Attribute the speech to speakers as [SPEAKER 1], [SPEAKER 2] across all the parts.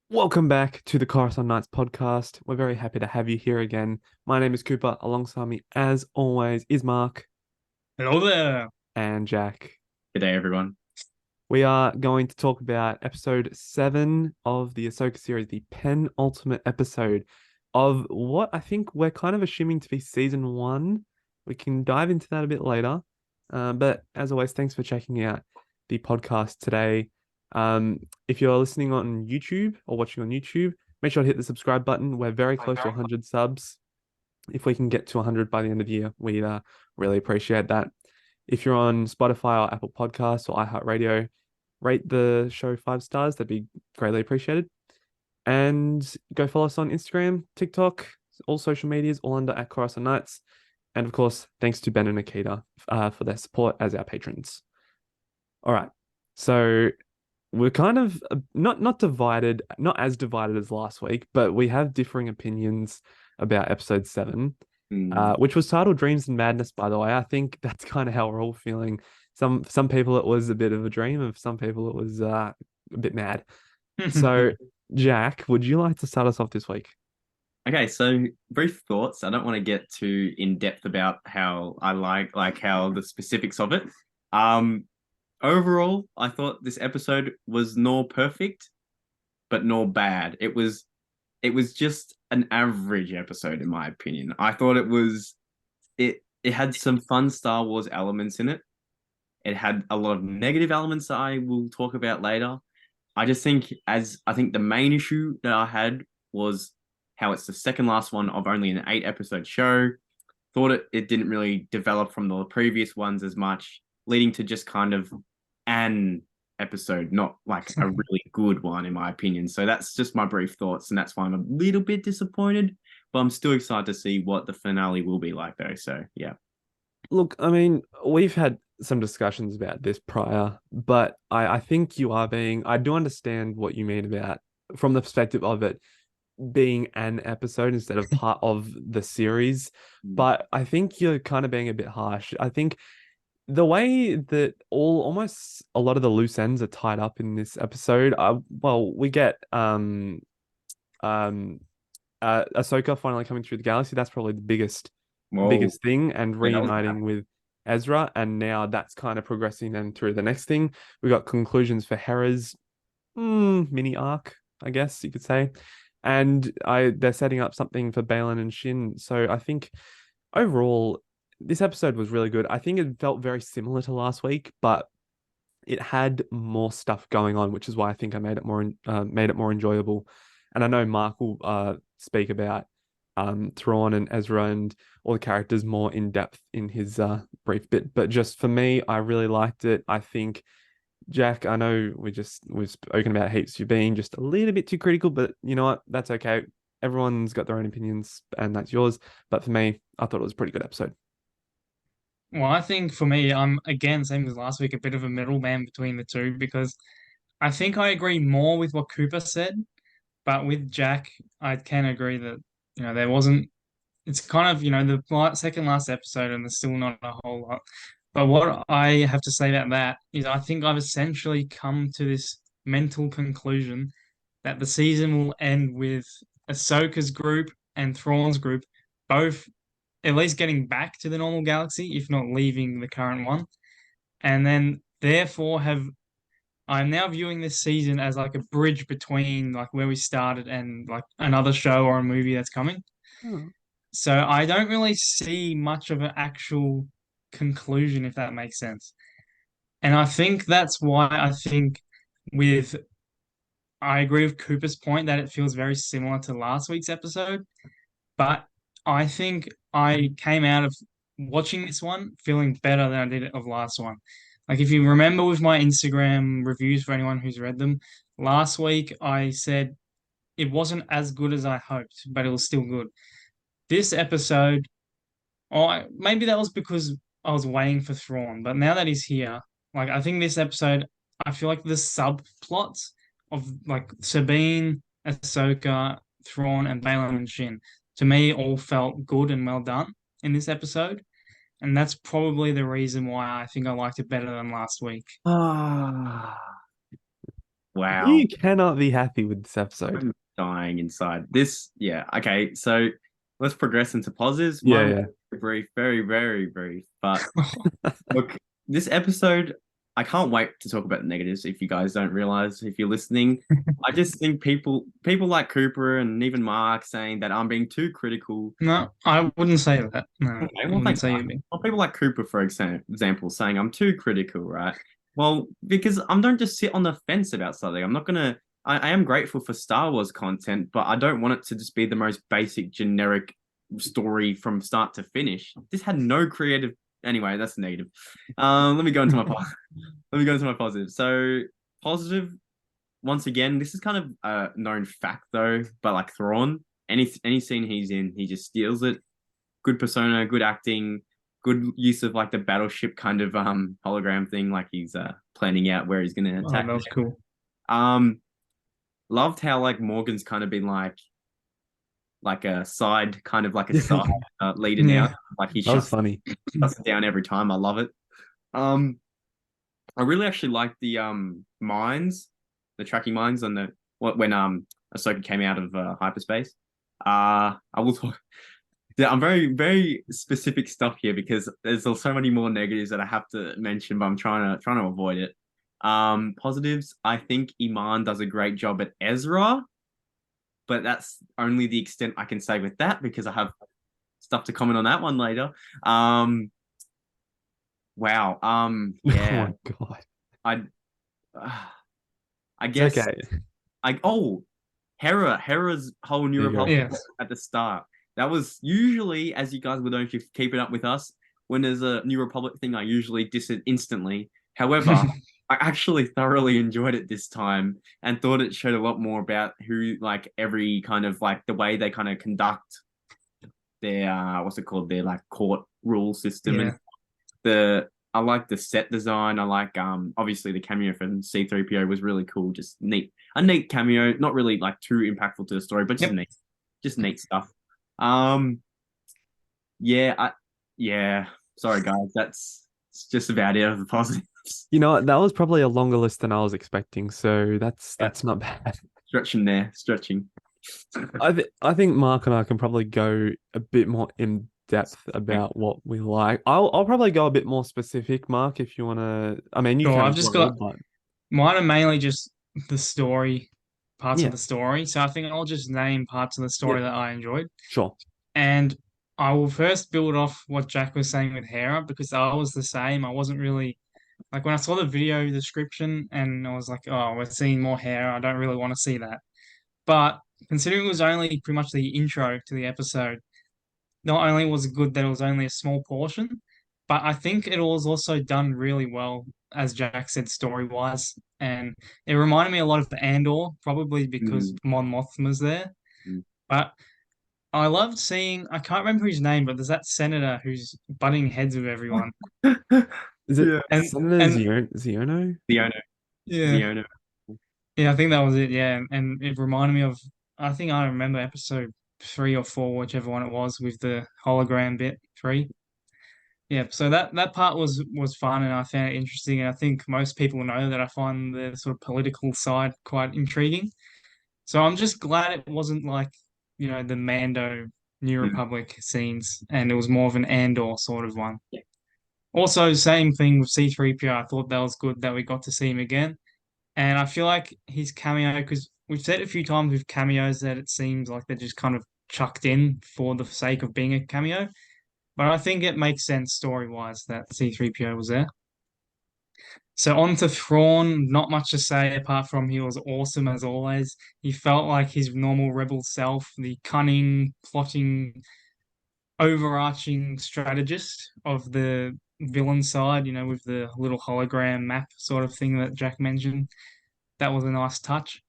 [SPEAKER 1] Welcome back to the Coruscant Knights podcast. We're very happy to have you here again. My name is Cooper. Alongside me, as always, is Mark
[SPEAKER 2] Hello there.
[SPEAKER 1] and Jack.
[SPEAKER 3] G'day, everyone.
[SPEAKER 1] We are going to talk about episode 7 of the Ahsoka series, the penultimate episode of what I think we're kind of assuming to be season 1. We can dive into that a bit later. But as always, thanks for checking out the podcast today. If you're listening on YouTube or watching on YouTube, make sure to hit the subscribe button. We're very close to 100 subs. If we can get to 100 by the end of the year, we'd really appreciate that. If you're on Spotify or Apple Podcasts or iHeartRadio, rate the show 5 stars. That'd be greatly appreciated. And go follow us on Instagram, TikTok, all social medias, all under at Coruscant Knights. And of course, thanks to Ben and Akita for their support as our patrons. All right. So we're kind of not divided, not as divided as last week, but we have differing opinions about episode 7, which was titled Dreams and Madness, by the way. I think that's kind of how we're all feeling. Some people it was a bit of a dream, of some people it was a bit mad. So, Jack, would you like to start us off this week?
[SPEAKER 3] Okay, so brief thoughts. I don't want to get too in depth about how I like how the specifics of it. Um, Overall, I thought this episode was nor perfect, but nor bad. It was just an average episode in my opinion. I thought it had some fun Star Wars elements in it. It had a lot of negative elements that I will talk about later. I think the main issue that I had was how it's the second last one of only an 8 episode show. Thought it didn't really develop from the previous ones as much, leading to just kind of an episode, not like a really good one, in my opinion. So that's just my brief thoughts, and that's why I'm a little bit disappointed, but I'm still excited to see what the finale will be like, though. So, yeah.
[SPEAKER 1] Look, I mean, we've had some discussions about this prior, but I think I do understand what you mean about from the perspective of it being an episode instead of part of the series. But I think you're kind of being a bit harsh. I think the way that almost a lot of the loose ends are tied up in this episode, well, we get um Ahsoka finally coming through the galaxy. That's probably the
[SPEAKER 3] Whoa.
[SPEAKER 1] biggest thing, and
[SPEAKER 3] Yeah, that was bad.
[SPEAKER 1] reuniting with Ezra, and now that's kind of progressing then through the next thing. We got conclusions for Hera's mini arc, I guess you could say. And they're setting up something for Balin and Shin. So I think overall, this episode was really good. I think it felt very similar to last week, but it had more stuff going on, which is why I think I made it more enjoyable. And I know Mark will speak about Thrawn and Ezra and all the characters more in depth in his brief bit. But just for me, I really liked it. I think Jack, I know we've spoken about heaps. You're being just a little bit too critical, but you know what? That's okay. Everyone's got their own opinions, and that's yours. But for me, I thought it was a pretty good episode.
[SPEAKER 2] Well, I think for me, I'm again, same as last week, a bit of a middleman between the two because I think I agree more with what Cooper said, but with Jack, I can agree that, there wasn't, it's kind of, the second last episode and there's still not a whole lot. But what I have to say about that is I think I've essentially come to this mental conclusion that the season will end with Ahsoka's group and Thrawn's group both at least getting back to the normal galaxy, if not leaving the current one. And then therefore have I'm now viewing this season as like a bridge between like where we started and like another show or a movie that's coming.
[SPEAKER 1] Oh.
[SPEAKER 2] So I don't really see much of an actual conclusion, if that makes sense. And I think that's why with I agree with Cooper's point that it feels very similar to last week's episode. But I think I came out of watching this one feeling better than I did of last one. Like if you remember with my Instagram reviews for anyone who's read them, last week I said it wasn't as good as I hoped, but it was still good. This episode, maybe that was because I was waiting for Thrawn, but now that he's here, like I think this episode, I feel like the subplots of like Sabine, Ahsoka, Thrawn, and Balin and Shin, to me, all felt good and well done in this episode, and that's probably the reason why I think I liked it better than last week.
[SPEAKER 1] Ah,
[SPEAKER 3] Wow.
[SPEAKER 1] You cannot be happy with this episode.
[SPEAKER 3] I'm dying inside. This, yeah. Okay, so let's progress into positives.
[SPEAKER 1] Yeah,
[SPEAKER 3] Mine
[SPEAKER 1] yeah.
[SPEAKER 3] was brief, very, very brief. But look, this episode, I can't wait to talk about the negatives if you guys don't realize, if you're listening. I just think people like Cooper and even Mark saying that I'm being too critical.
[SPEAKER 2] No, I wouldn't say that. No,
[SPEAKER 3] Okay,
[SPEAKER 2] I
[SPEAKER 3] well,
[SPEAKER 2] wouldn't
[SPEAKER 3] thanks,
[SPEAKER 2] say
[SPEAKER 3] Mark.
[SPEAKER 2] you'd be.
[SPEAKER 3] Well, people like Cooper, for example, saying I'm too critical, right? Well, because I don't just sit on the fence about something. I'm not gonna. I am grateful for Star Wars content, but I don't want it to just be the most basic, generic story from start to finish. This had no creative. Anyway, that's negative. Let me go into my let me go into my positive. So positive. Once again, this is kind of a known fact though, but like Thrawn, any scene he's in, he just steals it. Good persona, good acting, good use of like the battleship kind of hologram thing, like he's planning out where he's gonna
[SPEAKER 2] Oh,
[SPEAKER 3] attack.
[SPEAKER 2] that was cool.
[SPEAKER 3] Um, loved how like Morgan's kind of been like a side, kind of like a side leader now.
[SPEAKER 2] Yeah.
[SPEAKER 3] Like he
[SPEAKER 1] That was
[SPEAKER 3] shuts
[SPEAKER 1] funny.
[SPEAKER 3] it down every time. I love it. Um, I really actually like the mines, the tracking mines on the when Ahsoka came out of hyperspace. I will talk. Yeah, I'm very, very specific stuff here because there's so many more negatives that I have to mention, but I'm trying to avoid it. Positives, I think Iman does a great job at Ezra, but that's only the extent I can say with that because I have stuff to comment on that one later. Wow.
[SPEAKER 1] Oh
[SPEAKER 3] Yeah.
[SPEAKER 1] my God.
[SPEAKER 3] I uh, I
[SPEAKER 1] It's
[SPEAKER 3] guess
[SPEAKER 1] okay.
[SPEAKER 3] Hera's whole New
[SPEAKER 1] There you go.
[SPEAKER 3] Republic
[SPEAKER 2] Yes.
[SPEAKER 3] at the start. That was usually, as you guys would know if you keep it up with us, when there's a New Republic thing, I usually diss it instantly. However, I actually thoroughly enjoyed it this time and thought it showed a lot more about who, like, every kind of like the way they kind of conduct their what's it called, their like court rule system
[SPEAKER 2] Yeah.
[SPEAKER 3] and the I like the set design. I like obviously the cameo from C3PO was really cool, just neat. A neat cameo, not really like too impactful to the story, but just
[SPEAKER 2] Yep.
[SPEAKER 3] neat. Just neat stuff. Um yeah, yeah. Sorry guys, it's just about it of the positives.
[SPEAKER 1] You know what? That was probably a longer list than I was expecting, so
[SPEAKER 3] Yeah,
[SPEAKER 1] that's not bad.
[SPEAKER 3] stretching there, stretching.
[SPEAKER 1] I think Mark and I can probably go a bit more in depth about what we like. I'll probably go a bit more specific, Mark, if you wanna. I mean, you
[SPEAKER 2] Sure.
[SPEAKER 1] can
[SPEAKER 2] I've
[SPEAKER 1] as
[SPEAKER 2] just
[SPEAKER 1] well,
[SPEAKER 2] got
[SPEAKER 1] but
[SPEAKER 2] mine are mainly just the story, parts of
[SPEAKER 1] yeah,
[SPEAKER 2] the story. So I think I'll just name parts of the
[SPEAKER 1] yeah,
[SPEAKER 2] story that I enjoyed.
[SPEAKER 1] sure.
[SPEAKER 2] And I will first build off what Jack was saying with Hera because I was the same. I wasn't really like when I saw the video description and I was like, oh, we're seeing more Hera. I don't really want to see that. But considering it was only pretty much the intro to the episode, not only was it good that it was only a small portion, but I think it was also done really well, as Jack said, story-wise. And it reminded me a lot of Andor, probably because
[SPEAKER 3] Mm,
[SPEAKER 2] Mon Mothma's there.
[SPEAKER 3] mm.
[SPEAKER 2] But I loved seeing, I can't remember his name, but there's that senator who's butting heads with everyone.
[SPEAKER 1] Is it
[SPEAKER 3] Yeah.
[SPEAKER 1] Senator
[SPEAKER 2] And
[SPEAKER 1] Ziono?
[SPEAKER 3] The owner.
[SPEAKER 2] yeah,
[SPEAKER 3] The owner.
[SPEAKER 2] yeah, I think that was it. Yeah, and it reminded me of, I think I remember episode 3 or 4, whichever one it was, with the hologram bit 3. Yeah, so that part was fun and I found it interesting. And I think most people know that I find the sort of political side quite intriguing. So I'm just glad it wasn't like, the Mando New
[SPEAKER 3] Mm.
[SPEAKER 2] Republic scenes, and it was more of an Andor sort of one. Also, same thing with C3PO. I thought that was good that we got to see him again. And I feel like his cameo, because we've said a few times with cameos that it seems like they're just kind of chucked in for the sake of being a cameo. But I think it makes sense story-wise that C3PO was there. So on to Thrawn, not much to say apart from he was awesome as always. He felt like his normal rebel self, the cunning, plotting, overarching strategist of the villain side, with the little hologram map sort of thing that Jack mentioned. That was a nice touch.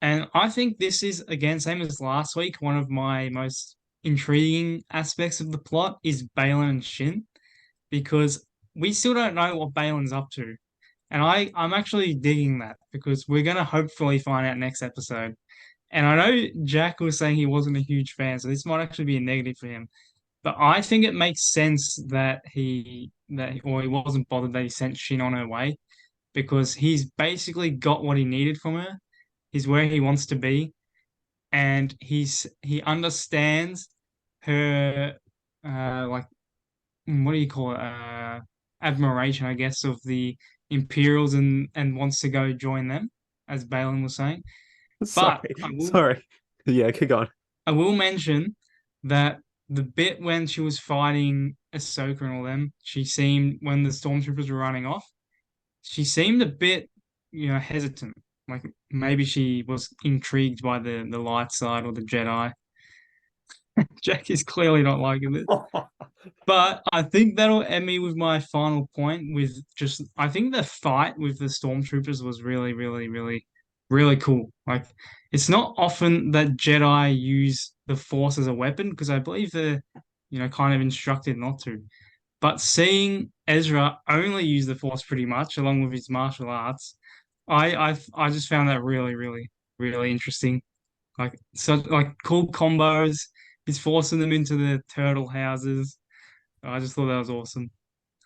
[SPEAKER 2] And I think this is, again, same as last week, one of my most intriguing aspects of the plot is Balin and Shin, because we still don't know what Balin's up to. And I'm actually digging that because we're going to hopefully find out next episode. And I know Jack was saying he wasn't a huge fan, so this might actually be a negative for him. But I think it makes sense that he wasn't bothered that he sent Shin on her way because he's basically got what he needed from her. He's where he wants to be, and he understands her like what do you call it? Admiration, I guess, of the Imperials and wants to go join them, as Balin was saying. But
[SPEAKER 1] Sorry, sorry. Yeah, keep going.
[SPEAKER 2] I will mention that the bit when she was fighting Ahsoka and all them, she seemed when the stormtroopers were running off, she seemed a bit, hesitant. Like maybe she was intrigued by the light side or the Jedi. Jack is clearly not liking it. But I think that'll end me with my final point with just I think the fight with the stormtroopers was really, really, really, really cool. Like it's not often that Jedi use the Force as a weapon because I believe they're, kind of instructed not to. But seeing Ezra only use the Force pretty much along with his martial arts, I just found that really, really, really interesting. Like like cool combos. He's forcing them into the turtle houses. I just thought that was awesome.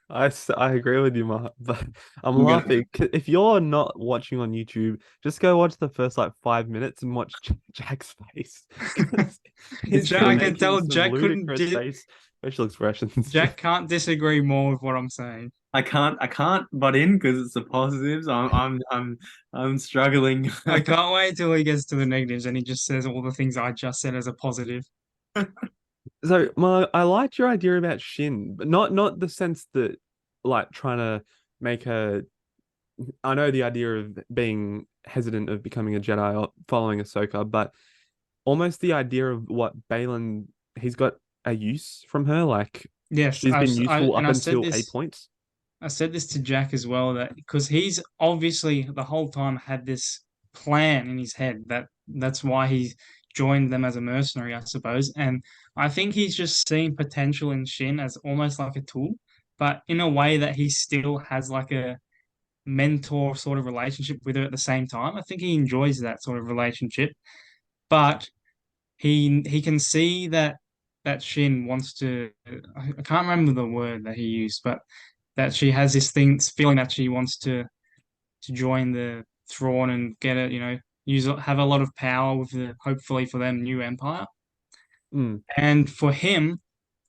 [SPEAKER 1] I agree with you, Mark, but I'm
[SPEAKER 3] I'm gonna
[SPEAKER 1] laughing. If you're not watching on YouTube, just go watch the first like 5 minutes and watch Jack's face. 'Cause he's
[SPEAKER 2] I
[SPEAKER 1] been
[SPEAKER 2] can
[SPEAKER 1] making
[SPEAKER 2] tell
[SPEAKER 1] some
[SPEAKER 2] Jack couldn't
[SPEAKER 1] ludicrous facial expressions.
[SPEAKER 2] Jack can't disagree more with what I'm saying.
[SPEAKER 3] I can't butt in because it's the positives. I'm struggling.
[SPEAKER 2] I can't wait till he gets to the negatives and he just says all the things I just said as a positive.
[SPEAKER 1] So, Mark, I liked your idea about Shin, but not the sense that like trying to make her. I know the idea of being hesitant of becoming a Jedi or following Ahsoka, but almost the idea of what Balin, he's got a use from her. Like
[SPEAKER 2] Yes,
[SPEAKER 1] she's been useful up
[SPEAKER 2] I said
[SPEAKER 1] until a
[SPEAKER 2] this
[SPEAKER 1] point.
[SPEAKER 2] I said this to Jack as well that because he's obviously the whole time had this plan in his head that's why he joined them as a mercenary, I suppose. And I think he's just seen potential in Shin as almost like a tool, but in a way that he still has like a mentor sort of relationship with her at the same time. I think he enjoys that sort of relationship, but he can see that Shin wants to. I can't remember the word that he used, but that she has this feeling that she wants to join the thrawn and get it, have a lot of power with the hopefully for them new empire.
[SPEAKER 1] Mm.
[SPEAKER 2] And for him,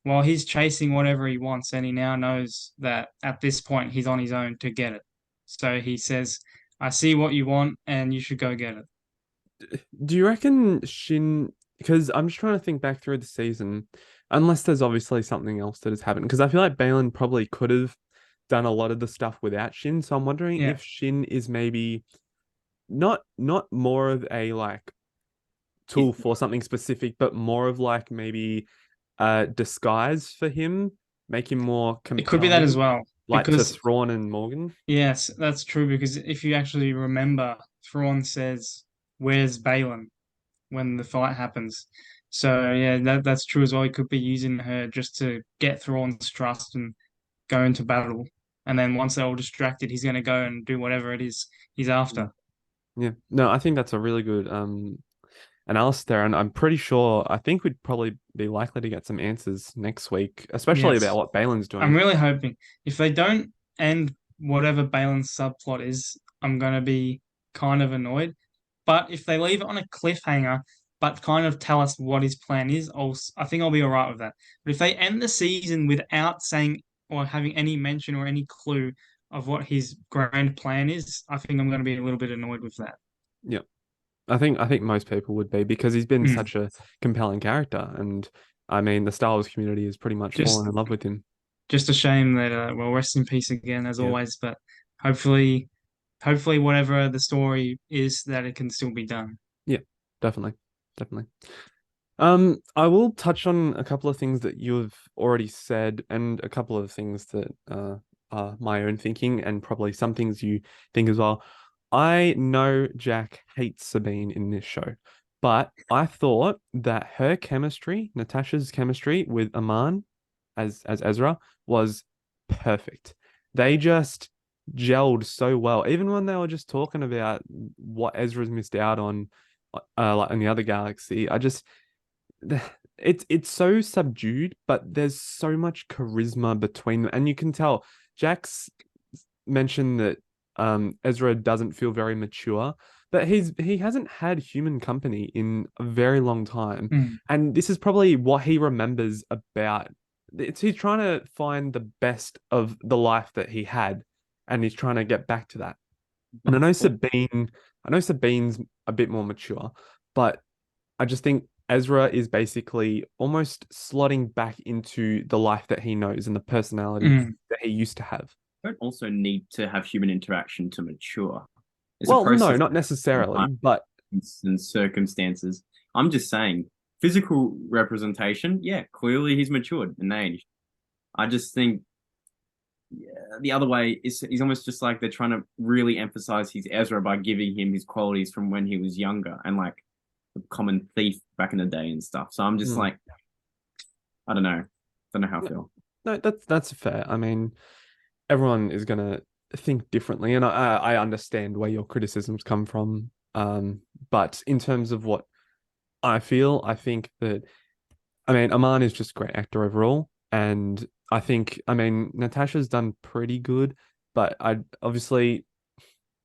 [SPEAKER 2] while he's chasing whatever he wants, and he now knows that at this point he's on his own to get it. So he says, I see what you want and you should go get it.
[SPEAKER 1] Do you reckon Shin? Because I'm just trying to think back through the season, unless there's obviously something else that has happened. Because I feel like Balin probably could have done a lot of the stuff without Shin. So I'm wondering
[SPEAKER 2] Yeah.
[SPEAKER 1] if Shin is maybe not more of a like tool for something specific, but more of like maybe a disguise for him, make him more
[SPEAKER 2] It could be that as
[SPEAKER 1] compelling,
[SPEAKER 2] well.
[SPEAKER 1] like to
[SPEAKER 2] Because
[SPEAKER 1] Thrawn and Morgan.
[SPEAKER 2] yes, that's true. Because if you actually remember, Thrawn says, "Where's Balin?" when the fight happens. So yeah, that's true as well. He could be using her just to get Thrawn's trust and go into battle. And then once they're all distracted, he's gonna go and do whatever it is he's after.
[SPEAKER 1] Yeah, no, I think that's a really good analysis there, and I'm pretty sure I think we'd probably be likely to get some answers next week, especially about
[SPEAKER 2] Yes.
[SPEAKER 1] what Balin's
[SPEAKER 2] I'm
[SPEAKER 1] doing.
[SPEAKER 2] really hoping if they don't end whatever Balin's subplot is, I'm gonna be kind of annoyed. But if they leave it on a cliffhanger, but kind of tell us what his plan is, I think I'll be all right with that. But if they end the season without saying or having any mention or any clue of what his grand plan is, I think I'm going to be a little bit annoyed with that.
[SPEAKER 1] Yeah, I think most people would be because he's been
[SPEAKER 2] Hmm.
[SPEAKER 1] such a compelling character, and I mean the Star Wars community has pretty much
[SPEAKER 2] Just
[SPEAKER 1] fallen in love with him.
[SPEAKER 2] just a shame that well, rest in peace again as
[SPEAKER 1] Yeah,
[SPEAKER 2] always. But hopefully, hopefully whatever the story is, that it can still be done.
[SPEAKER 1] yeah, definitely, definitely. I will touch on a couple of things that you've already said and a couple of things that are my own thinking and probably some things you think as well. I know Jack hates Sabine in this show, but I thought that her chemistry, Natasha's chemistry with Aman as Ezra was perfect. They just gelled so well, even when they were just talking about what Ezra's missed out on, like in the other galaxy. It's so subdued, but there's so much charisma between them, and you can tell. Jack's mentioned that Ezra doesn't feel very mature, but he hasn't had human company in a very long time,
[SPEAKER 2] Mm.
[SPEAKER 1] and this is probably what he remembers about. He's trying to find the best of the life that he had, and he's trying to get back to that. And I know Sabine's a bit more mature, but I just think Ezra is basically almost slotting back into the life that he knows and the personality
[SPEAKER 2] Mm.
[SPEAKER 1] that he used to have.
[SPEAKER 3] Don't also need to have human interaction to mature. It's a
[SPEAKER 1] Well, no,
[SPEAKER 3] process
[SPEAKER 1] not necessarily, but
[SPEAKER 3] and circumstances. I'm just saying, physical representation, yeah, clearly he's matured and aged. I just think the other way is he's almost just like they're trying to really emphasize his Ezra by giving him his qualities from when he was younger and like a common thief back in the day and stuff. So I'm just
[SPEAKER 1] Hmm.
[SPEAKER 3] like, I don't know. Don't know how I
[SPEAKER 1] No,
[SPEAKER 3] feel.
[SPEAKER 1] no, that's fair. I mean, everyone is gonna think differently, and I understand where your criticisms come from. But in terms of what I feel, I think that I mean Aman is just a great actor overall, and I mean Natasha's done pretty good, but I obviously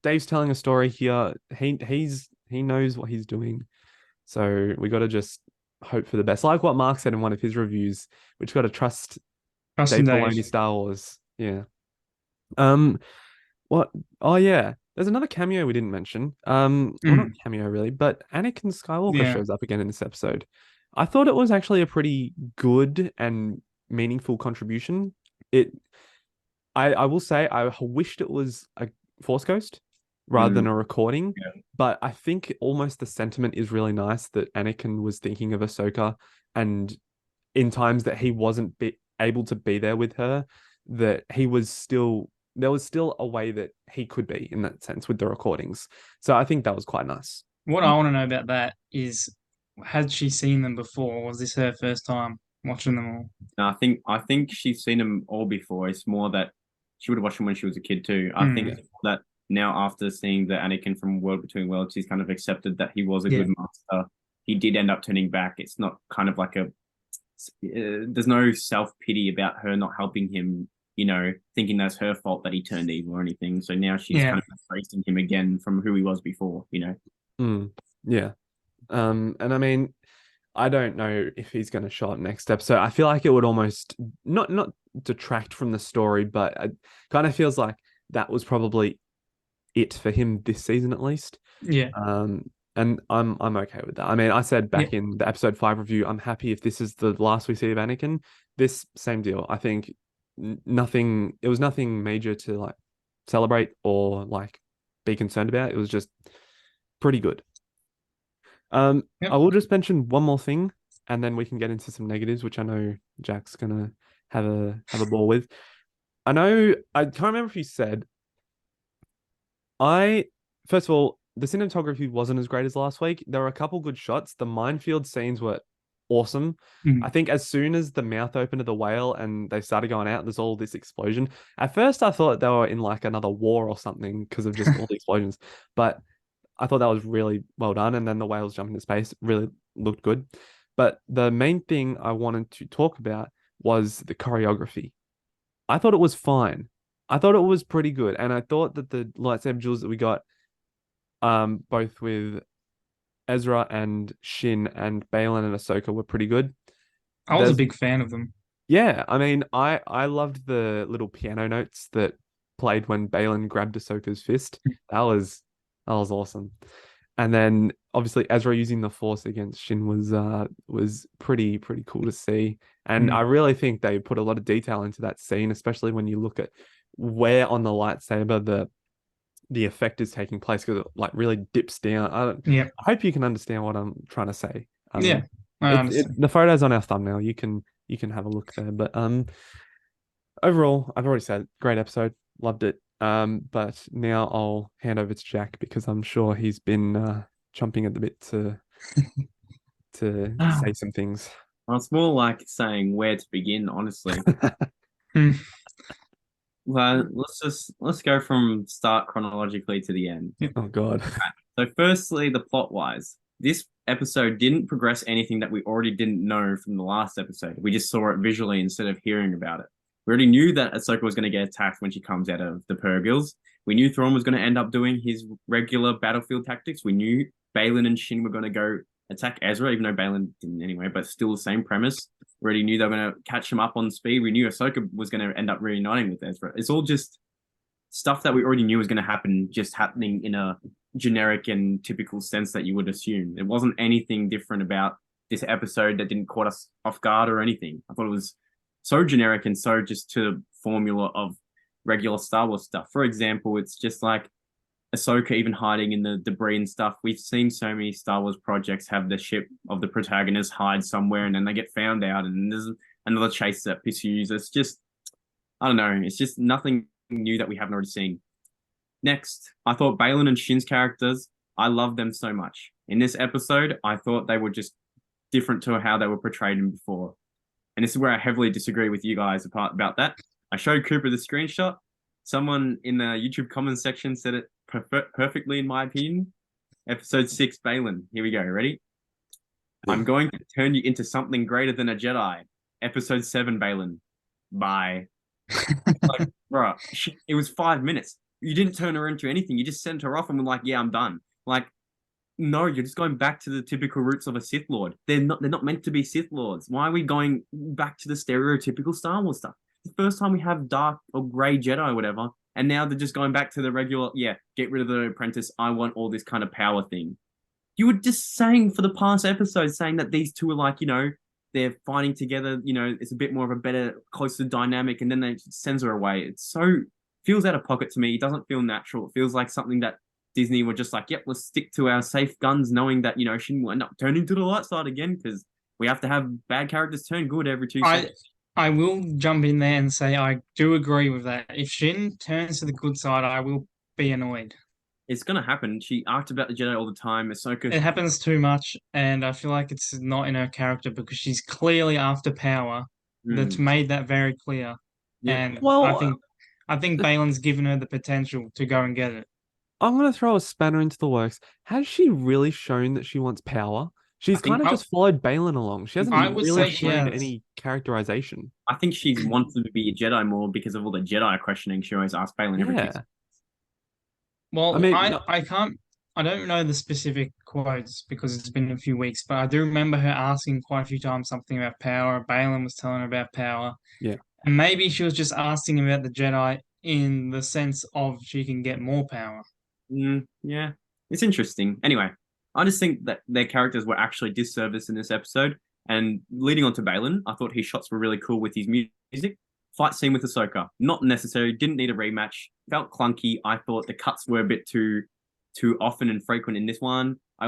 [SPEAKER 1] Dave's telling a story here. He knows what he's doing, so we got to just hope for the best. Like what Mark said in one of his reviews, we just got to trust
[SPEAKER 2] Trust in
[SPEAKER 1] Dave
[SPEAKER 2] Dave.
[SPEAKER 1] Filoni Star Wars. Yeah. Um, what? Oh yeah. There's another cameo we didn't mention. Well, not
[SPEAKER 2] Mm.
[SPEAKER 1] cameo really, but Anakin Skywalker
[SPEAKER 2] Yeah.
[SPEAKER 1] shows up again in this episode. I thought it was actually a pretty good and meaningful contribution. It, I will say, I wished it was a Force Ghost rather than
[SPEAKER 3] Mm,
[SPEAKER 1] a recording,
[SPEAKER 3] yeah.
[SPEAKER 1] but I think almost the sentiment is really nice that Anakin was thinking of Ahsoka, and in times that he wasn't able to be there with her, that he was still there was still a way that he could be in that sense with the recordings. So I think that was quite nice.
[SPEAKER 2] What I want to know about that is, had she seen them before? Was this her first time watching them all?
[SPEAKER 3] No, I think she's seen them all before. It's more that she would have watched them when she was a kid too. I think
[SPEAKER 2] Mm.
[SPEAKER 3] it's more that now after seeing the Anakin from World Between Worlds, she's kind of accepted that he was a
[SPEAKER 2] Yeah.
[SPEAKER 3] good master. He did end up turning back. It's not kind of like a there's no self pity about her not helping him. Thinking that's her fault that he turned evil or anything. So now she's
[SPEAKER 2] Yeah.
[SPEAKER 3] kind of embracing him again from who he was before.
[SPEAKER 1] Mm, yeah. And I mean, I don't know if he's going to show up next episode. I feel like it would almost not detract from the story, but it kind of feels like that was probably it for him this season at least.
[SPEAKER 2] Yeah.
[SPEAKER 1] And I'm okay with that. I mean, I said
[SPEAKER 2] Yeah.
[SPEAKER 1] back in the episode 5 review, I'm happy if this is the last we see of Anakin. This same deal. I think nothing. It was nothing major to like celebrate or like be concerned about. It was just pretty good.
[SPEAKER 2] Yep.
[SPEAKER 1] I will just mention one more thing, and then we can get into some negatives, which I know Jack's gonna have a ball with. I know I can't remember if you said I first of all, the cinematography wasn't as great as last week. There were a couple good shots. The minefield scenes were awesome. I
[SPEAKER 2] Mm.
[SPEAKER 1] think as soon as the mouth opened of the whale and they started going out, there's all this explosion. At first, I thought they were in like another war or something because of just all the explosions. But I thought that was really well done. And then the whales jumping into space really looked good. But the main thing I wanted to talk about was the choreography. I thought it was fine. I thought it was pretty good. And I thought that the lightsaber duels that we got, both with Ezra and Shin and Balin and Ahsoka were pretty good.
[SPEAKER 2] I was a
[SPEAKER 1] There's
[SPEAKER 2] big fan of them.
[SPEAKER 1] Yeah, I mean, I loved the little piano notes that played when Balin grabbed Ahsoka's fist. That was awesome. And then obviously Ezra using the Force against Shin was pretty cool to see. And I
[SPEAKER 2] Mm.
[SPEAKER 1] really think they put a lot of detail into that scene, especially when you look at where on the lightsaber the effect is taking place because it like really dips down.
[SPEAKER 2] Yeah.
[SPEAKER 1] I hope you can understand what I'm trying to say.
[SPEAKER 2] Yeah. I understand.
[SPEAKER 1] The photos on our thumbnail. You can have a look there. But overall, I've already said great episode, loved it. But now I'll hand over to Jack because I'm sure he's been chomping at the bit to say some things.
[SPEAKER 3] Well, it's more like saying where to begin, honestly.
[SPEAKER 2] Mm.
[SPEAKER 3] Well, let's go from start chronologically to the end.
[SPEAKER 1] Oh God.
[SPEAKER 3] So, firstly, the plot wise, this episode didn't progress anything that we already didn't know from the last episode. We just saw it visually instead of hearing about it. We already knew that Ahsoka was going to get attacked when she comes out of the Purgils, We knew Thrawn was going to end up doing his regular battlefield tactics. We knew Baylan and Shin were going to go attack Ezra, even though Baylan didn't anyway, but still the same premise. We already knew they were going to catch him up on speed. We knew Ahsoka was going to end up reuniting with Ezra. It's all just stuff that we already knew was going to happen, just happening in a generic and typical sense that you would assume. There wasn't anything different about this episode that didn't caught us off guard or anything. I thought it was so generic and so just to formula of regular Star Wars stuff. For example, it's just like Ahsoka even hiding in the debris and stuff. We've seen so many Star Wars projects have the ship of the protagonist hide somewhere and then they get found out and there's another chase that pursues. It's just, I don't know, it's just nothing new that we haven't already seen. Next, I thought Baylan and Shin's characters, I love them so much. In this episode, I thought they were just different to how they were portrayed in before. And this is where I heavily disagree with you guys about that. I showed Cooper the screenshot. Someone in the YouTube comments section said it perfectly, in my opinion. Episode 6, Baylan. Here we go. Ready? I'm going to turn you into something greater than a Jedi. Episode 7, Baylan. Bye. Like, bro, it was 5 minutes. You didn't turn her into anything. You just sent her off and were like, yeah, I'm done. Like, no, you're just going back to the typical roots of a Sith Lord. They're not meant to be Sith Lords. Why are we going back to the stereotypical Star Wars stuff? The first time we have dark or grey Jedi or whatever, and now they're just going back to the regular, get rid of the apprentice, I want all this kind of power thing. You were just saying for the past episodes, saying that these two are like, they're fighting together, it's a bit more of a better, closer dynamic, and then they sends her away. It's so, feels out of pocket to me. It doesn't feel natural. It feels like something that Disney were just like, yep, let's stick to our safe guns, knowing that, Shin will end up turning to the light side again, because we have to have bad characters turn good every 2 seconds.
[SPEAKER 2] I will jump in there and say I do agree with that. If Shin turns to the good side, I will be annoyed.
[SPEAKER 3] It's going to happen. She asked about the Jedi all the time. Ahsoka.
[SPEAKER 2] It happens too much, and I feel like it's not in her character because she's clearly after power. That's made that very clear. Yeah. And well, I think Baylan's given her the potential to go and get it.
[SPEAKER 1] I'm going to throw a spanner into the works. Has she really shown that she wants power? She's kind of just followed Baylan along. She hasn't really shown any characterization.
[SPEAKER 3] I think she's wanted to be a Jedi more because of all the Jedi questioning. She always asks Baylan everything.
[SPEAKER 2] Well, I don't know the specific quotes because it's been a few weeks, but I do remember her asking quite a few times something about power. Baylan was telling her about power.
[SPEAKER 1] Yeah.
[SPEAKER 2] And maybe she was just asking about the Jedi in the sense of she can get more power.
[SPEAKER 3] Yeah. It's interesting. Anyway, I just think that their characters were actually disserviced in this episode. And leading on to Baylan, I thought his shots were really cool with his music. Fight scene with Ahsoka, not necessary, didn't need a rematch, felt clunky. I thought the cuts were a bit too often and frequent in this one. I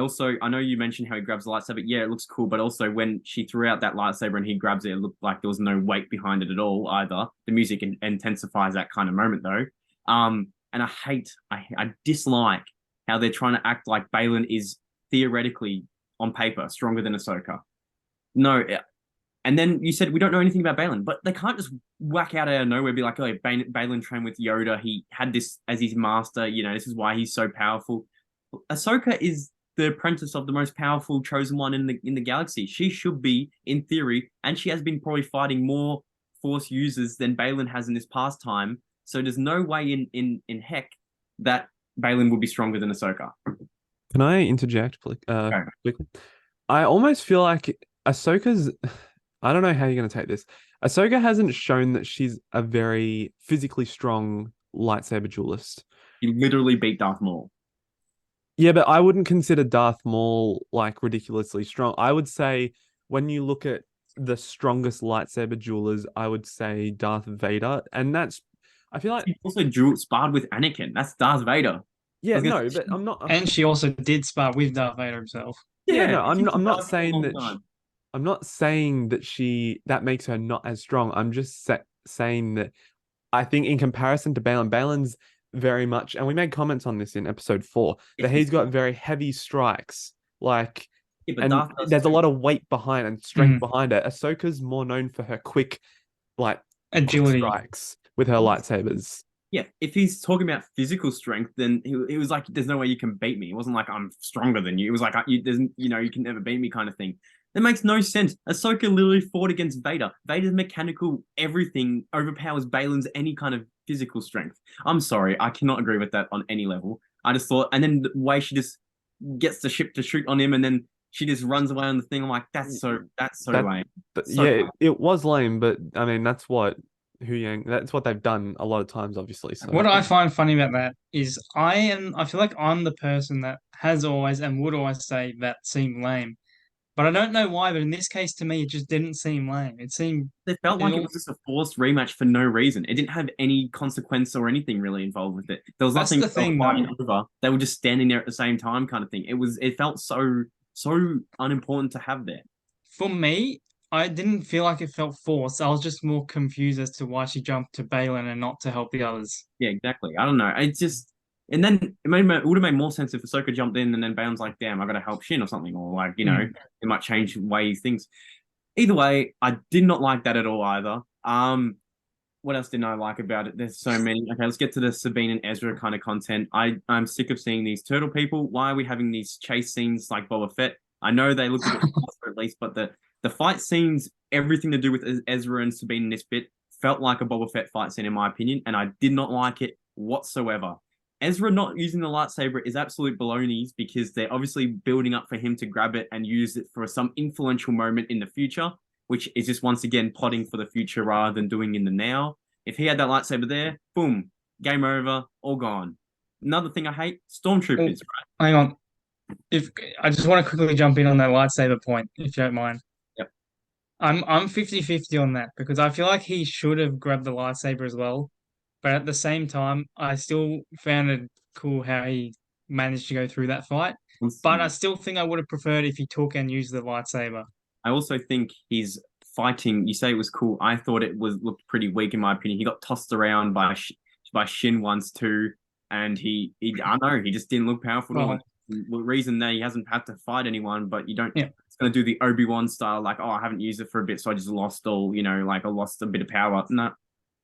[SPEAKER 3] know you mentioned how he grabs the lightsaber. Yeah, it looks cool, but also when she threw out that lightsaber and he grabs it, it looked like there was no weight behind it at all either. The music intensifies that kind of moment though. And I dislike how they're trying to act like Baylan is theoretically, on paper, stronger than Ahsoka. No, and then you said we don't know anything about Baylan, but they can't just whack out of nowhere, be like, oh, Baylan trained with Yoda. He had this as his master. This is why he's so powerful. Ahsoka is the apprentice of the most powerful chosen one in the galaxy. She should be, in theory, and she has been probably fighting more Force users than Baylan has in this past time. So there's no way in heck that Baylan would be stronger than Ahsoka.
[SPEAKER 1] Can I interject, quickly? I almost feel like Ahsoka's... I don't know how you're going to take this. Ahsoka hasn't shown that she's a very physically strong lightsaber duelist.
[SPEAKER 3] He literally beat Darth Maul.
[SPEAKER 1] Yeah, but I wouldn't consider Darth Maul like ridiculously strong. I would say when you look at the strongest lightsaber duelers, I would say Darth Vader. And that's... I feel like...
[SPEAKER 3] He also sparred with Anakin. That's Darth Vader.
[SPEAKER 1] Yeah, no, but I'm not...
[SPEAKER 2] And she also did spar with Darth Vader himself.
[SPEAKER 1] Yeah, no, I'm not saying that... I'm not saying that that makes her not as strong. I'm just saying that I think in comparison to Baylan's very much, and we made comments on this in episode 4, that he's got very heavy strikes. Like, and there's a lot of weight behind and strength behind it. Ahsoka's more known for her quick, agility strikes with her lightsabers.
[SPEAKER 3] Yeah, if he's talking about physical strength, then he was like, "There's no way you can beat me." It wasn't like I'm stronger than you. It was like, you can never beat me," kind of thing. It makes no sense. Ahsoka literally fought against Vader. Vader's mechanical everything overpowers Balin's any kind of physical strength. I'm sorry, I cannot agree with that on any level. I just thought, and then the way she just gets the ship to shoot on him, and then she just runs away on the thing. I'm like, that's so
[SPEAKER 1] That,
[SPEAKER 3] lame. So
[SPEAKER 1] yeah,
[SPEAKER 3] lame.
[SPEAKER 1] it was lame, but I mean that's what they've done a lot of times, obviously. So
[SPEAKER 2] What I find funny about that is I feel like I'm the person that has always and would always say that seemed lame. But I don't know why, but in this case to me it just didn't seem lame. It seemed
[SPEAKER 3] It felt
[SPEAKER 2] it
[SPEAKER 3] like it
[SPEAKER 2] all
[SPEAKER 3] was just a forced rematch for no reason. It didn't have any consequence or anything really involved with it. There was
[SPEAKER 2] that's
[SPEAKER 3] nothing
[SPEAKER 2] the
[SPEAKER 3] they were
[SPEAKER 2] thing though.
[SPEAKER 3] fighting over. They were just standing there at the same time, kind of thing. It felt so unimportant to have there.
[SPEAKER 2] For me, I didn't feel like it felt forced. I was just more confused as to why she jumped to Balin and not to help the others.
[SPEAKER 3] Yeah, exactly. I don't know. It just and then it would have made more sense if Ahsoka jumped in and then Bane's like, "Damn, I got to help Shin" or something, or like it might change ways things. Either way, I did not like that at all either. What else didn't I like about it? There's so many. Okay, let's get to the Sabine and Ezra kind of content. I'm sick of seeing these turtle people. Why are we having these chase scenes like Boba Fett? I know they looked a bit faster at least, but the fight scenes, everything to do with Ezra and Sabine in this bit, felt like a Boba Fett fight scene in my opinion, and I did not like it whatsoever. Ezra not using the lightsaber is absolute baloney because they're obviously building up for him to grab it and use it for some influential moment in the future, which is just once again plotting for the future rather than doing in the now. If he had that lightsaber there, boom, game over, all gone. Another thing I hate,
[SPEAKER 2] Oh,
[SPEAKER 3] stormtroopers.
[SPEAKER 2] hang on. If I just want to quickly jump in on that lightsaber point, if you don't mind.
[SPEAKER 3] Yep.
[SPEAKER 2] I'm 50-50 on that because I feel like he should have grabbed the lightsaber as well. But at the same time, I still found it cool how he managed to go through that fight. But I still think I would have preferred if he took and used the lightsaber.
[SPEAKER 3] I also think his fighting. You say it was cool. I thought it was looked pretty weak in my opinion. He got tossed around by Shin once too, and he I don't know he just didn't look powerful at all.
[SPEAKER 2] Well,
[SPEAKER 3] The reason that he hasn't had to fight anyone, but you don't.
[SPEAKER 2] yeah.
[SPEAKER 3] It's gonna do the Obi-Wan style, like I haven't used it for a bit, so I just lost all. Like I lost a bit of power. No,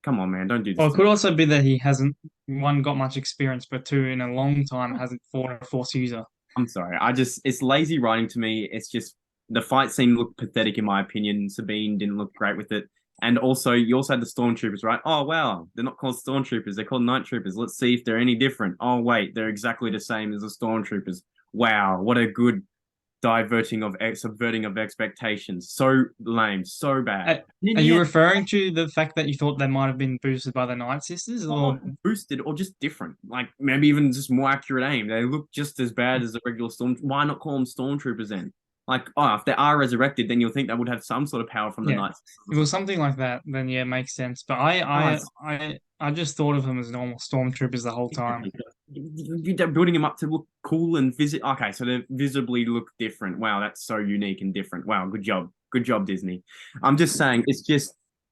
[SPEAKER 3] come on, man, don't do
[SPEAKER 2] Or
[SPEAKER 3] this
[SPEAKER 2] it
[SPEAKER 3] to
[SPEAKER 2] could
[SPEAKER 3] me.
[SPEAKER 2] also be that he hasn't, one, got much experience, but two, in a long time, hasn't fought a Force user.
[SPEAKER 3] I'm sorry. It's lazy writing to me. It's just the fight scene looked pathetic in my opinion. Sabine didn't look great with it. And also, you also had the stormtroopers, right? Oh, wow. They're not called stormtroopers. They're called night troopers. Let's see if they're any different. Oh, wait. They're exactly the same as the stormtroopers. Wow. What a good subverting of expectations. So lame. So bad.
[SPEAKER 2] Are you referring to the fact that you thought they might have been boosted by the Night Sisters, or
[SPEAKER 3] boosted or just different. Like maybe even just more accurate aim. They look just as bad as the regular storm. Why not call them stormtroopers then? Like, if they are resurrected, then you'll think they would have some sort of power from the
[SPEAKER 2] yeah,
[SPEAKER 3] knights.
[SPEAKER 2] if it was something like that, then yeah, it makes sense. But I just thought of them as normal stormtroopers the whole time.
[SPEAKER 3] You're building them up to look cool and visit. Okay, so they visibly look different. Wow, that's so unique and different. Wow, good job, Disney. I'm just saying,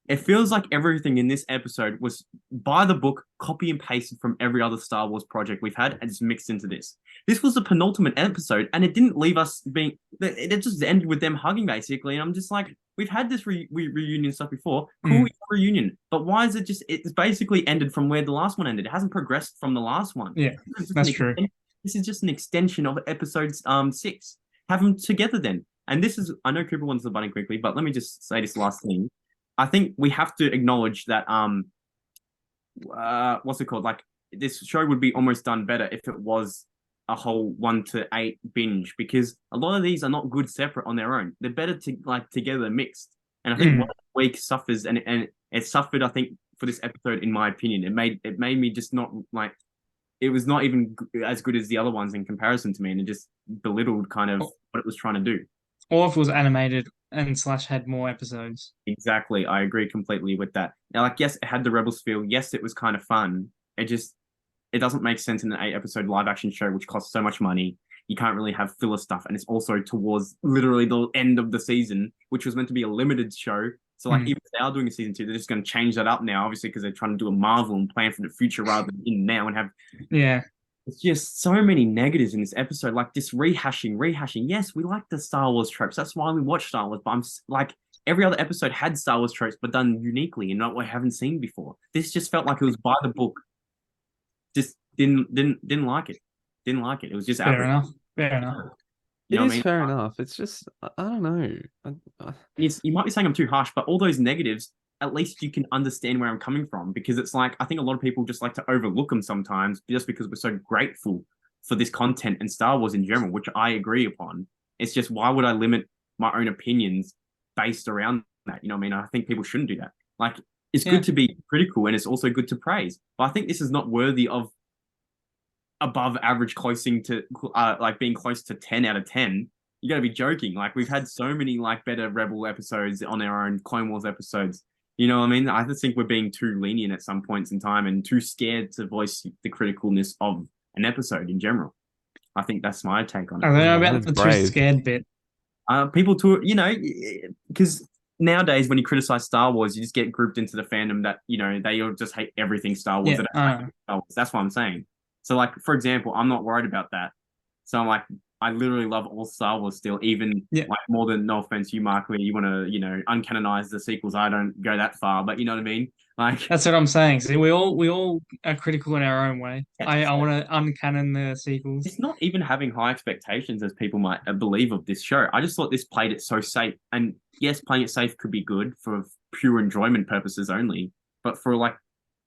[SPEAKER 3] it feels like everything in this episode was by the book, copy and pasted from every other Star Wars project we've had, and just mixed into this. This was the penultimate episode, and it didn't leave us being. It just ended with them hugging basically, and I'm just like, we've had this reunion stuff before. Cool reunion, but why is it just? It's basically ended from where the last one ended. It hasn't progressed from the last one.
[SPEAKER 2] Yeah, that's true.
[SPEAKER 3] This is just an extension of episode 6. Have them together then. And this is, I know Cooper wants the button quickly, but let me just say this last thing. I think we have to acknowledge that what's it called? Like this show would be almost done better if it was a whole 1 to 8 binge, because a lot of these are not good separate on their own. They're better to like together mixed. And I think one week suffers, and it suffered. I think for this episode, in my opinion, it made me just not like. It was not even as good as the other ones in comparison to me, and it just belittled kind of what it was trying to do.
[SPEAKER 2] Or if it was animated and slash had more episodes.
[SPEAKER 3] Exactly. I agree completely with that. Now, like, yes, it had the Rebels feel. Yes, it was kind of fun. It doesn't make sense in an 8-episode live action show, which costs so much money. You can't really have filler stuff. And it's also towards literally the end of the season, which was meant to be a limited show. So, like, even if they are doing a season 2, they're just going to change that up now, obviously, because they're trying to do a Marvel and plan for the future rather than in now and have.
[SPEAKER 2] Yeah.
[SPEAKER 3] It's just so many negatives in this episode, like this rehashing. Yes, we like the Star Wars tropes. That's why we watch Star Wars. But I'm like, every other episode had Star Wars tropes, but done uniquely and not what I haven't seen before. This just felt like it was by the book. Just didn't like it. Didn't like it. It was just
[SPEAKER 2] Fair
[SPEAKER 3] average.
[SPEAKER 2] enough. Fair enough.
[SPEAKER 3] You
[SPEAKER 1] It
[SPEAKER 3] know what I
[SPEAKER 1] is
[SPEAKER 3] mean?
[SPEAKER 1] fair enough. It's just I don't know.
[SPEAKER 3] You might be saying I'm too harsh, but all those negatives, at least you can understand where I'm coming from because it's like I think a lot of people just like to overlook them sometimes just because we're so grateful for this content and Star Wars in general, which I agree upon. It's just why would I limit my own opinions based around that? You know what I mean? I think people shouldn't do that. Like it's
[SPEAKER 2] Yeah.
[SPEAKER 3] good to be critical and it's also good to praise, but I think this is not worthy of above average closing to like being close to 10 out of 10. You got to be joking. Like we've had so many like better Rebel episodes on our own Clone Wars episodes. You know what I mean? I just think we're being too lenient at some points in time and too scared to voice the criticalness of an episode in general. I think that's my take on
[SPEAKER 2] I
[SPEAKER 3] it.
[SPEAKER 2] don't know
[SPEAKER 1] Oh,
[SPEAKER 2] about
[SPEAKER 1] that's
[SPEAKER 2] the too
[SPEAKER 1] brave.
[SPEAKER 2] scared bit.
[SPEAKER 3] People to because nowadays when you criticize Star Wars, you just get grouped into the fandom that they all just hate everything Star Wars.
[SPEAKER 2] Yeah,
[SPEAKER 3] They don't like Star Wars. That's what I'm saying. So like for example, I'm not worried about that. So I'm like, I literally love all Star Wars still, even
[SPEAKER 2] Yeah.
[SPEAKER 3] like more than no offense, you Mark, where you want to uncanonize the sequels. I don't go that far, but you know what I mean. Like
[SPEAKER 2] That's what I'm saying. See, we all are critical in our own way. I
[SPEAKER 3] so
[SPEAKER 2] want to uncanon the sequels.
[SPEAKER 3] it's not even having high expectations as people might believe of this show. I just thought this played it so safe, and yes, playing it safe could be good for pure enjoyment purposes only, but for like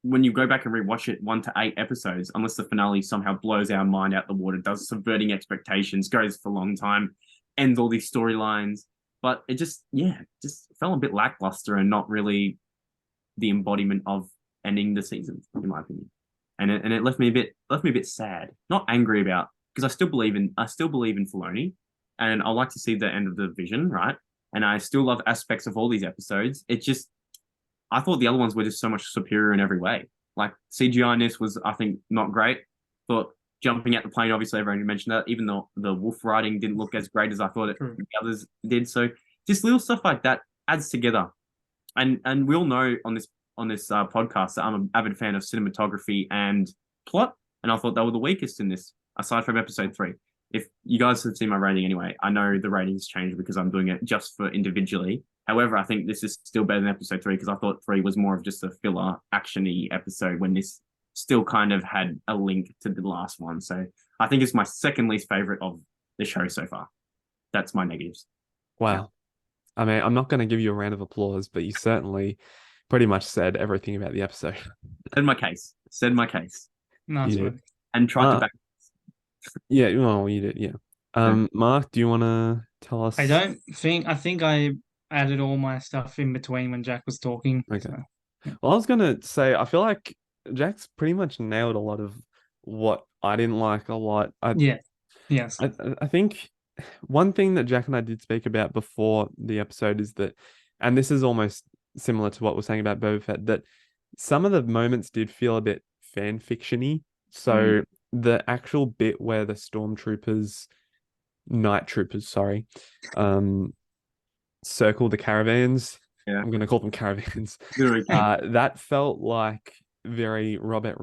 [SPEAKER 3] when you go back and rewatch it 1 to 8 episodes, unless the finale somehow blows our mind out the water, does subverting expectations, goes for a long time, ends all these storylines. But it just fell a bit lackluster and not really the embodiment of ending the season, in my opinion. And it left me a bit sad, not angry about because I still believe in Filoni, and I like to see the end of the vision, right? And I still love aspects of all these episodes. It just I thought the other ones were just so much superior in every way. Like CGI in this was, I think, not great. Thought jumping out the plane, obviously everyone mentioned that, even though the wolf riding didn't look as great as I thought the others did. So just little stuff like that adds together. And we all know on this podcast that I'm an avid fan of cinematography and plot, and I thought they were the weakest in this, aside from episode 3. If you guys have seen my rating anyway, I know the ratings changed because I'm doing it just for individually. However, I think this is still better than episode 3 because I thought 3 was more of just a filler, actiony episode when this still kind of had a link to the last one. So I think it's my second least favorite of the show so far. That's my negatives.
[SPEAKER 1] Wow. I mean, I'm not going to give you a round of applause, but you certainly pretty much said everything about the episode.
[SPEAKER 3] Said my case. Said my case.
[SPEAKER 2] Nice
[SPEAKER 1] You
[SPEAKER 2] one.
[SPEAKER 1] did.
[SPEAKER 3] And tried to back.
[SPEAKER 1] Yeah, well, you did, yeah. Mark, do you want to tell us?
[SPEAKER 2] I think I added all my stuff in between when Jack was talking.
[SPEAKER 1] Okay.
[SPEAKER 2] So,
[SPEAKER 1] Well, I was gonna say, I feel like Jack's pretty much nailed a lot of what I didn't like a lot.
[SPEAKER 2] yeah. Yes.
[SPEAKER 1] I think one thing that Jack and I did speak about before the episode is that, and this is almost similar to what we're saying about Boba Fett, that some of the moments did feel a bit fan fiction-y. So the actual bit where the night troopers, sorry, circle the caravans.
[SPEAKER 3] Yeah.
[SPEAKER 1] I'm gonna call them caravans.
[SPEAKER 3] Literally.
[SPEAKER 1] That felt like very Robert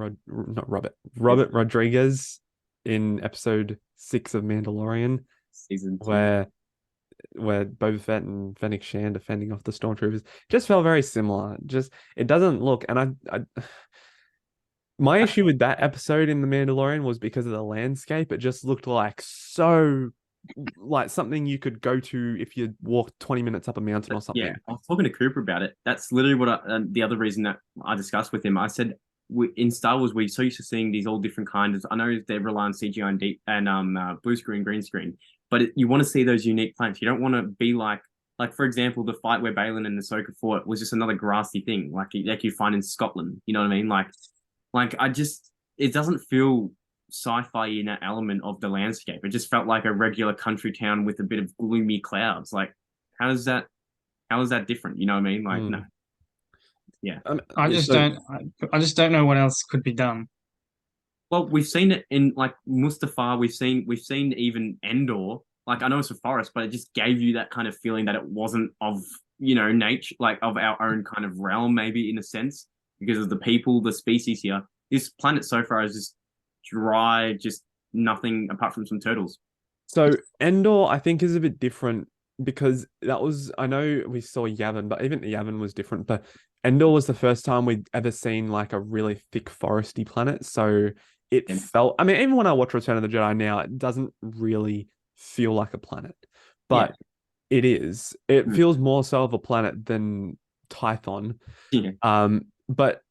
[SPEAKER 1] Rodriguez in episode 6 of Mandalorian,
[SPEAKER 3] Season 2.
[SPEAKER 1] where Boba Fett and Fennec Shand are fending off the stormtroopers. Just felt very similar. Just it doesn't look, and I my issue with that episode in The Mandalorian was because of the landscape. It just looked like so like something you could go to if you walked 20 minutes up a mountain or something.
[SPEAKER 3] Yeah, I was talking to Cooper about it. That's literally what the other reason that I discussed with him. I said in Star Wars we're so used to seeing these all different kinds. I know they rely on CGI and blue screen, green screen, but you want to see those unique planets. You don't want to be like for example, the fight where Balin and Ahsoka fought was just another grassy thing, like you find in Scotland. You know what I mean? Like it doesn't feel sci-fi in that element of the landscape. It just felt like a regular country town with a bit of gloomy clouds. Like, how is that different? You know what I mean? Like, no. Yeah.
[SPEAKER 2] I just don't know what else could be done.
[SPEAKER 3] Well, we've seen it in like Mustafar. We've seen even Endor. Like, I know it's a forest, but it just gave you that kind of feeling that it wasn't of nature, like of our own kind of realm, maybe in a sense, because of the people, the species here. This planet so far is just dry, just nothing apart from some turtles.
[SPEAKER 1] So Endor, I think, is a bit different because I know we saw Yavin, but even Yavin was different. But Endor was the first time we'd ever seen like a really thick foresty planet. So it felt, I mean, even when I watch Return of the Jedi now, it doesn't really feel like a planet,
[SPEAKER 3] Yeah.
[SPEAKER 1] but it is. It
[SPEAKER 3] Mm.
[SPEAKER 1] feels more so of a planet than Tython.
[SPEAKER 3] Yeah.
[SPEAKER 1] But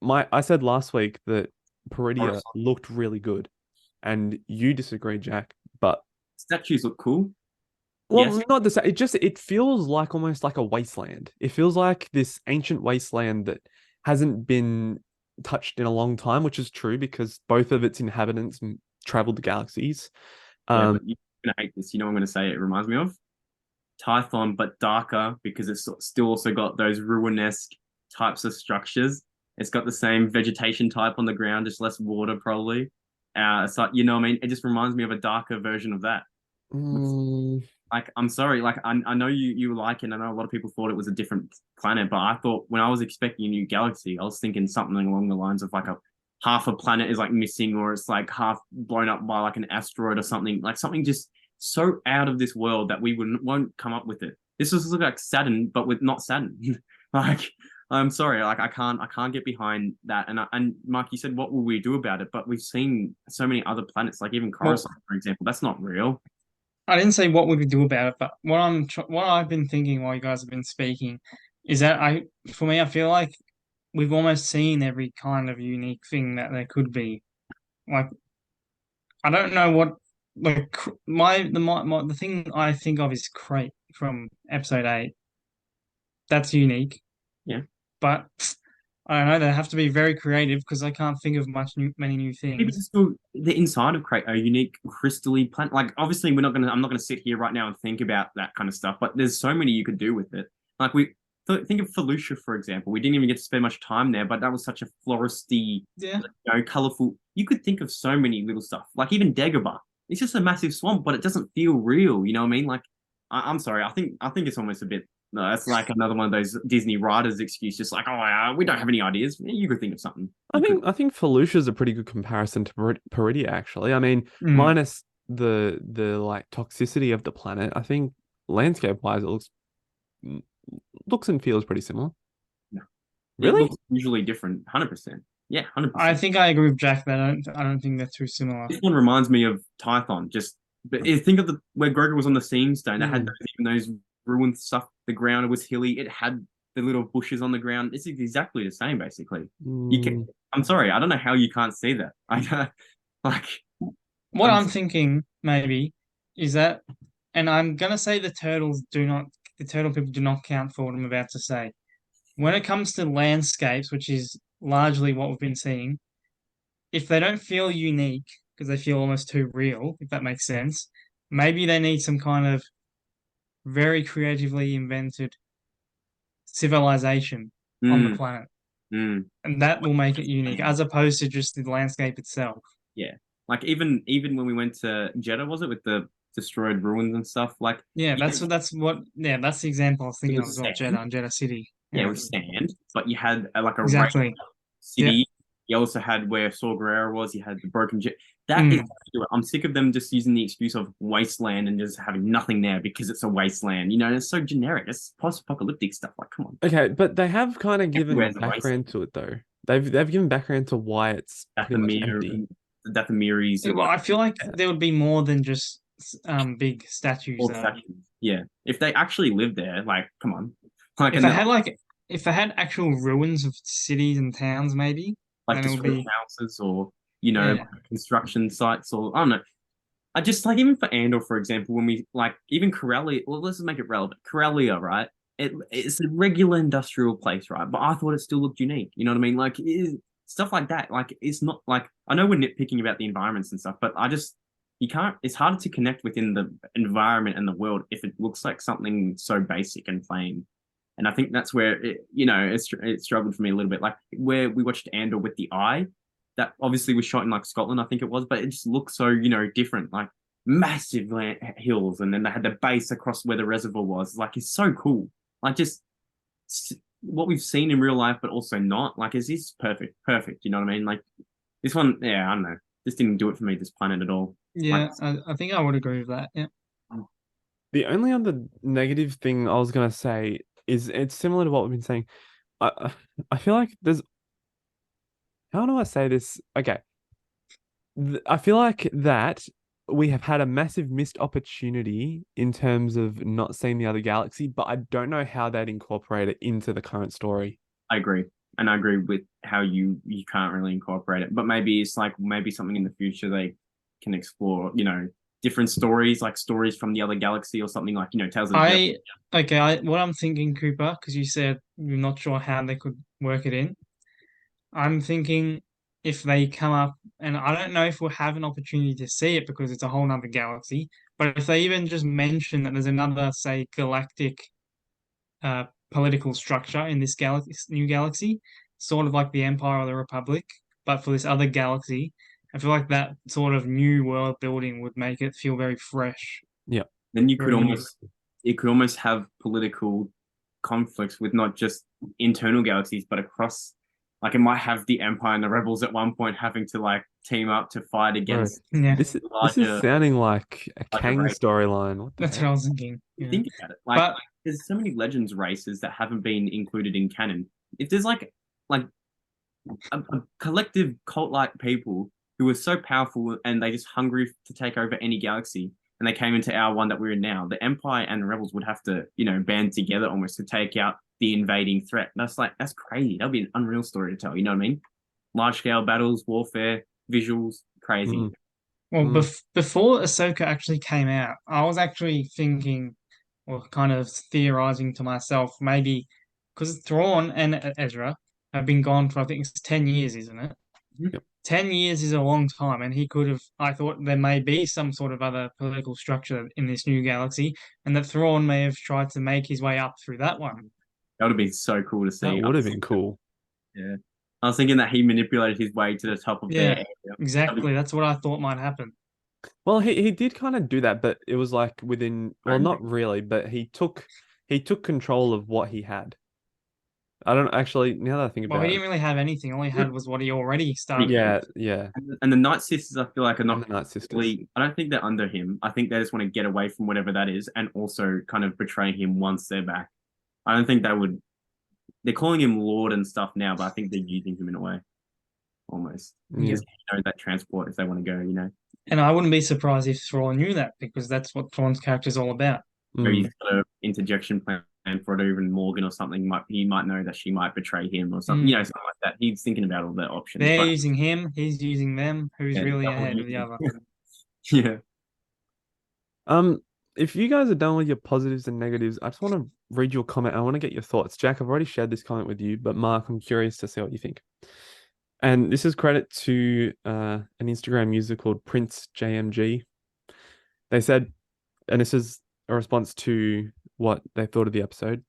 [SPEAKER 1] I said last week that Peridia
[SPEAKER 3] Coruscant.
[SPEAKER 1] looked really good, and you disagree, Jack. But
[SPEAKER 3] Statues look cool.
[SPEAKER 1] well,
[SPEAKER 3] Yes.
[SPEAKER 1] not the same. It feels like almost like a wasteland. It feels like this ancient wasteland that hasn't been touched in a long time, which is true because both of its inhabitants traveled the galaxies.
[SPEAKER 3] Yeah,
[SPEAKER 1] Um,
[SPEAKER 3] but you're gonna hate this. You know what I'm gonna say? It reminds me of Tython, but darker because it's still also got those ruinesque types of structures. It's got the same vegetation type on the ground, just less water probably. It's like, you know what I mean? It just reminds me of a darker version of that.
[SPEAKER 1] mm,
[SPEAKER 3] Like, I'm sorry, like I know you like it. I know a lot of people thought it was a different planet, but I thought when I was expecting a new galaxy, I was thinking something along the lines of like a half a planet is like missing, or it's like half blown up by like an asteroid or something, like something just so out of this world that we won't come up with it. This was like Saturn, but with not Saturn. Like, I'm sorry, like I can't get behind that. And Mark, you said what will we do about it? But we've seen so many other planets, like even
[SPEAKER 2] Well,
[SPEAKER 3] Coruscant, for example. That's not real.
[SPEAKER 2] I didn't say what would we do about it, but what I've been thinking while you guys have been speaking is that for me, I feel like we've almost seen every kind of unique thing that there could be. Like, I don't know what like the thing I think of is Crate from episode 8. That's unique,
[SPEAKER 3] Yeah.
[SPEAKER 2] but I don't know. They have to be very creative because I can't think of many new
[SPEAKER 3] Maybe
[SPEAKER 2] things.
[SPEAKER 3] it's still the inside of Crate, a unique crystally plant. Like obviously I'm not gonna sit here right now and think about that kind of stuff, but there's so many you could do with it. Like think of Felucia, for example. We didn't even get to spend much time there, but that was such a floristy,
[SPEAKER 2] Yeah.
[SPEAKER 3] colorful. You could think of so many little stuff. Like even Dagobah. It's just a massive swamp, but it doesn't feel real. You know what I mean? Like I'm sorry. I think it's almost a bit. No, that's like another one of those Disney writers' excuse, just like, oh, we don't have any ideas. You could think of something.
[SPEAKER 1] I think Felucia is a pretty good comparison to Peridia, actually. I mean,
[SPEAKER 2] Mm.
[SPEAKER 1] minus the like toxicity of the planet, I think landscape wise, looks and feels pretty similar.
[SPEAKER 3] No. It
[SPEAKER 1] Really?
[SPEAKER 3] looks usually different, 100%. Yeah,
[SPEAKER 2] I
[SPEAKER 3] 100%.
[SPEAKER 2] think I agree with Jack that I don't think they're too similar.
[SPEAKER 3] This one reminds me of Tython. Just, but think of the where Grogu was on the Seam Stone. That had
[SPEAKER 1] Mm.
[SPEAKER 3] even those ruined stuff. The ground was hilly. It had the little bushes on the ground. It's exactly the same, basically. You can.
[SPEAKER 1] Mm.
[SPEAKER 3] I'm sorry. I don't know how you can't see that. I like.
[SPEAKER 2] What
[SPEAKER 3] I'm.
[SPEAKER 2] I'm thinking maybe is that, and I'm gonna say the turtle people do not count for what I'm about to say. When it comes to landscapes, which is largely what we've been seeing, if they don't feel unique because they feel almost too real, if that makes sense, maybe they need some kind of very creatively invented civilization on the
[SPEAKER 3] Mm,
[SPEAKER 2] planet,
[SPEAKER 3] mm,
[SPEAKER 2] and that will make it unique, as opposed to just the landscape itself.
[SPEAKER 3] yeah. Like even when we went to Jeddah, was it with the destroyed ruins and stuff? Like
[SPEAKER 2] Yeah,
[SPEAKER 3] you can,
[SPEAKER 2] that's the example I was
[SPEAKER 3] it
[SPEAKER 2] thinking of
[SPEAKER 3] was
[SPEAKER 2] as well.
[SPEAKER 3] sand.
[SPEAKER 2] Jeddah and Jeddah City.
[SPEAKER 3] Yeah,
[SPEAKER 2] Yeah,
[SPEAKER 3] with sand, but you had like a rain
[SPEAKER 2] exactly. Yeah.
[SPEAKER 3] city. You also had where Saw Gerrera was. You had the broken jet. That is,
[SPEAKER 2] Mm.
[SPEAKER 3] I'm sick of them just using the excuse of wasteland and just having nothing there because it's a wasteland. It's so generic. It's post-apocalyptic stuff. Like, come on,
[SPEAKER 1] Okay, but they have kind of given
[SPEAKER 3] everywhere's a wasteland.
[SPEAKER 1] background to it though. They've given background to why it's pretty much
[SPEAKER 3] Dathomir,
[SPEAKER 1] empty.
[SPEAKER 3] the Dathomires,
[SPEAKER 2] Well, I feel like there would be more than just big statues
[SPEAKER 3] all
[SPEAKER 2] though.
[SPEAKER 3] statues. Yeah, if they actually lived there, like, come on, like,
[SPEAKER 2] If
[SPEAKER 3] and
[SPEAKER 2] they had if they had actual ruins of cities and towns, maybe
[SPEAKER 3] like
[SPEAKER 2] then it would
[SPEAKER 3] destroyed
[SPEAKER 2] be
[SPEAKER 3] houses or
[SPEAKER 2] yeah.
[SPEAKER 3] like construction sites or I don't know. I just like even for Andor, for example, when we like even Corellia. Well, let's make it relevant. Corellia, right? It's a regular industrial place, right? But I thought it still looked unique. You know what I mean? Like stuff like that. Like it's not like I know we're nitpicking about the environments and stuff, but I just you can't. It's harder to connect within the environment and the world if it looks like something so basic and plain. And I think that's where it struggled for me a little bit. Like where we watched Andor with the eye, that obviously was shot in like Scotland, I think it was, but it just looks so different, like massive hills, and then they had the base across where the reservoir was. Like it's so cool. Like just what we've seen in real life, but also not. Like is this perfect? You know what I mean? Like this one, yeah, I don't know. This didn't do it for me. This planet at all. Like,
[SPEAKER 2] Yeah, I think I would agree with that. Yeah.
[SPEAKER 1] The only other negative thing I was gonna say is it's similar to what we've been saying. I I feel like there's how do I say this? Okay. I feel like that we have had a massive missed opportunity in terms of not seeing the other galaxy, but I don't know how they'd incorporate it into the current story.
[SPEAKER 3] I agree. And I agree with how you can't really incorporate it. But maybe it's like maybe something in the future they can explore, different stories, like stories from the other galaxy or something like, Tales of the Jedi.
[SPEAKER 2] What I'm thinking, Cooper, because you said you're not sure how they could work it in. I'm thinking if they come up, and I don't know if we'll have an opportunity to see it because it's a whole nother galaxy, but if they even just mention that there's another, say, galactic political structure in this new galaxy, sort of like the Empire or the Republic, but for this other galaxy, I feel like that sort of new world building would make it feel very fresh.
[SPEAKER 1] Yeah.
[SPEAKER 3] Then you could
[SPEAKER 2] Very new.
[SPEAKER 3] almost have political conflicts with not just internal galaxies, but across. Like it might have the Empire and the Rebels at one point having to like team up to fight against
[SPEAKER 2] Yeah,
[SPEAKER 1] This is
[SPEAKER 3] larger
[SPEAKER 1] sounding like a Kang
[SPEAKER 3] race.
[SPEAKER 1] storyline. What the
[SPEAKER 2] that's
[SPEAKER 1] heck?
[SPEAKER 2] what I was thinking. Yeah.
[SPEAKER 3] Think about it.
[SPEAKER 2] But
[SPEAKER 3] There's so many Legends races that haven't been included in canon. If there's like a collective cult-like people who are so powerful and they just hungry to take over any galaxy, and they came into our one that we're in now, the Empire and the Rebels would have to, band together almost to take out the invading threat. That's crazy. That'd be an unreal story to tell. You know what I mean? Large scale battles, warfare, visuals, crazy.
[SPEAKER 1] Mm.
[SPEAKER 2] Well,
[SPEAKER 1] Mm.
[SPEAKER 2] before Ahsoka actually came out, I was actually thinking, or kind of theorizing to myself, maybe because Thrawn and Ezra have been gone for, I think it's 10 years, isn't it?
[SPEAKER 1] Yep.
[SPEAKER 2] 10 years is a long time, and I thought there may be some sort of other political structure in this new galaxy, and that Thrawn may have tried to make his way up through that one.
[SPEAKER 3] That would have been so cool to see.
[SPEAKER 1] That would have been cool.
[SPEAKER 3] Yeah. I was thinking that he manipulated his way to the top of their
[SPEAKER 2] Yeah,
[SPEAKER 3] area.
[SPEAKER 2] exactly. That's what I thought might happen.
[SPEAKER 1] Well, he did kind of do that, but it was like within, well, not really, but he took control of what he had. I don't actually, now that I think
[SPEAKER 2] Well,
[SPEAKER 1] about
[SPEAKER 2] he
[SPEAKER 1] it.
[SPEAKER 2] didn't really have anything. All he had was what he already started
[SPEAKER 1] Yeah,
[SPEAKER 2] with.
[SPEAKER 1] yeah.
[SPEAKER 3] And the Night Sisters, I feel like, are
[SPEAKER 1] And
[SPEAKER 3] not
[SPEAKER 1] the Night Sisters.
[SPEAKER 3] really, I don't think they're under him. I think they just want to get away from whatever that is and also kind of betray him once they're back. I don't think they're calling him Lord and stuff now, but I think they're using him in a way, almost.
[SPEAKER 1] Yeah.
[SPEAKER 3] Just, that transport if they want to go.
[SPEAKER 2] And I wouldn't be surprised if Thrawn knew that, because that's what Thrawn's character is all about.
[SPEAKER 3] Or he's
[SPEAKER 1] Mm.
[SPEAKER 3] got an interjection plan for it, or even Morgan or something. He might know that she might betray him or something, something like that. He's thinking about all the options.
[SPEAKER 2] They're
[SPEAKER 3] but,
[SPEAKER 2] using him, he's using them. Who's
[SPEAKER 3] yeah,
[SPEAKER 2] really
[SPEAKER 3] double
[SPEAKER 2] ahead of the
[SPEAKER 3] using.
[SPEAKER 2] other?
[SPEAKER 3] Yeah.
[SPEAKER 1] If you guys are done with your positives and negatives, I just want to read your comment. I want to get your thoughts. Jack, I've already shared this comment with you, but Mark, I'm curious to see what you think. And this is credit to an Instagram user called Prince JMG. They said, and this is a response to what they thought of the episode.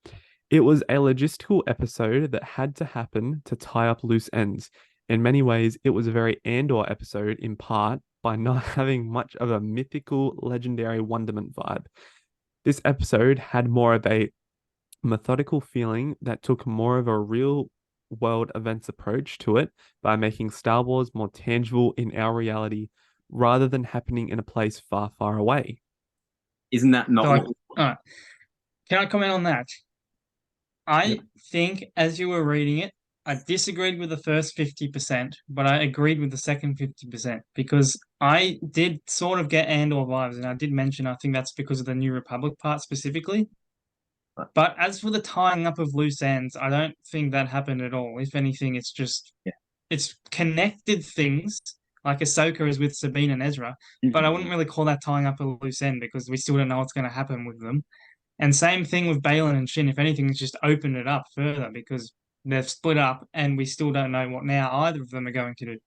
[SPEAKER 1] It was a logistical episode that had to happen to tie up loose ends. In many ways, it was a very Andor episode in part by not having much of a mythical, legendary wonderment vibe. This episode had more of a methodical feeling that took more of a real world events approach to it by making Star Wars more tangible in our reality rather than happening in a place far, far away.
[SPEAKER 3] Isn't that not
[SPEAKER 2] Like,
[SPEAKER 3] what?
[SPEAKER 2] all right. Can I comment on that? I
[SPEAKER 1] Yep.
[SPEAKER 2] think as you were reading it, I disagreed with the first 50%, but I agreed with the second 50% because I did sort of get Andor vibes, and I did mention I think that's because of the New Republic part specifically. But as for the tying up of loose ends, I don't think that happened at all. If anything, it's just it's connected things, like Ahsoka is with Sabine and Ezra, but I wouldn't really call that tying up a loose end because we still don't know what's going to happen with them. And same thing with Balin and Shin. If anything, it's just opened it up further because they've split up and we still don't know what now either of them are going to do.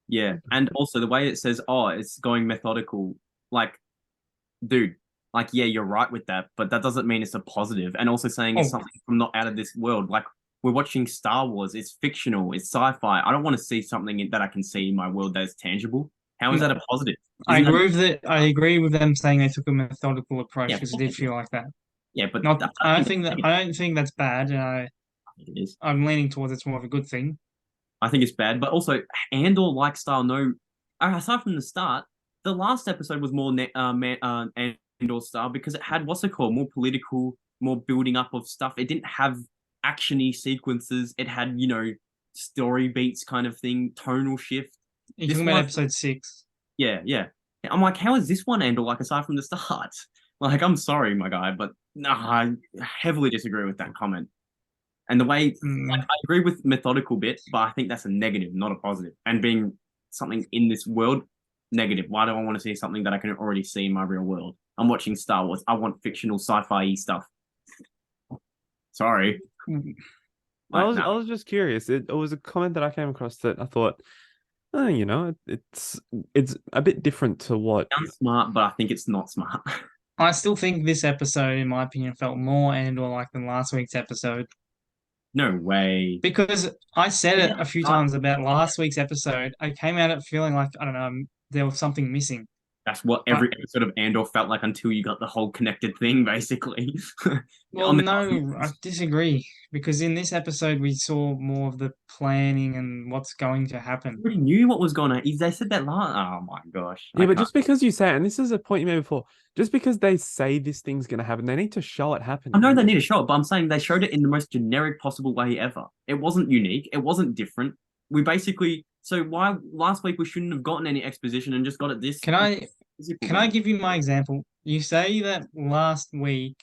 [SPEAKER 3] Yeah, and also the way it says, "Oh, it's going methodical." Like, dude, like, yeah, you're right with that, but that doesn't mean it's a positive. And also saying it's something from not out of this world. Like, we're watching Star Wars. It's fictional. It's sci-fi. I don't want to see something that I can see in my world that is tangible. How is that a positive?
[SPEAKER 2] I agree with them saying they took a methodical approach because it did feel like that.
[SPEAKER 3] Yeah, but
[SPEAKER 2] I don't think that's bad.
[SPEAKER 3] I think it is.
[SPEAKER 2] I'm leaning towards it's more of a good thing.
[SPEAKER 3] I think it's bad, but also Andor-like style. No, aside from the start, the last episode was more Andor style because it had what's it called, more political, more building up of stuff. It didn't have actiony sequences. It had story beats kind of thing, tonal shift.
[SPEAKER 2] You're talking about episode 6.
[SPEAKER 3] Yeah, yeah. I'm like, how is this one Andor like aside from the start? Like, I'm sorry, my guy, but nah, I heavily disagree with that comment. And the way, like,
[SPEAKER 2] Mm,
[SPEAKER 3] I agree with methodical bit, but I think that's a negative, not a positive. And being something in this world, negative. Why do I want to see something that I can already see in my real world? I'm watching Star Wars. I want fictional sci-fi stuff. Sorry,
[SPEAKER 2] mm.
[SPEAKER 1] I
[SPEAKER 3] like
[SPEAKER 1] was
[SPEAKER 3] no,
[SPEAKER 1] I was just curious. It was a comment that I came across that I thought, oh, it's a bit different to what.
[SPEAKER 3] sounds smart, but I think it's not smart.
[SPEAKER 2] I still think this episode, in my opinion, felt more Andor like than last week's episode.
[SPEAKER 3] No way.
[SPEAKER 2] Because I said it
[SPEAKER 3] Yeah,
[SPEAKER 2] a few times about last week's episode. I came out of feeling like, I don't know, there was something missing.
[SPEAKER 3] that's what
[SPEAKER 2] But
[SPEAKER 3] every episode of Andor felt like until you got the whole connected thing, basically.
[SPEAKER 2] well,
[SPEAKER 3] On the
[SPEAKER 2] no, I disagree. Because in this episode, we saw more of the planning and what's going to happen.
[SPEAKER 3] already knew what was going on. They said that last. Oh my gosh,
[SPEAKER 1] Yeah,
[SPEAKER 3] I
[SPEAKER 1] but
[SPEAKER 3] can't.
[SPEAKER 1] just because you say it, and this is a point you made before, just because they say this thing's gonna happen, they need to show it
[SPEAKER 3] I know
[SPEAKER 1] happening.
[SPEAKER 3] they need to show it, but I'm saying they showed it in the most generic possible way ever. It wasn't unique. It wasn't different. We basically. So why last week we shouldn't have gotten any exposition and just got it this
[SPEAKER 2] Can I
[SPEAKER 3] physical
[SPEAKER 2] can I
[SPEAKER 3] way?
[SPEAKER 2] give you my example? You say that last week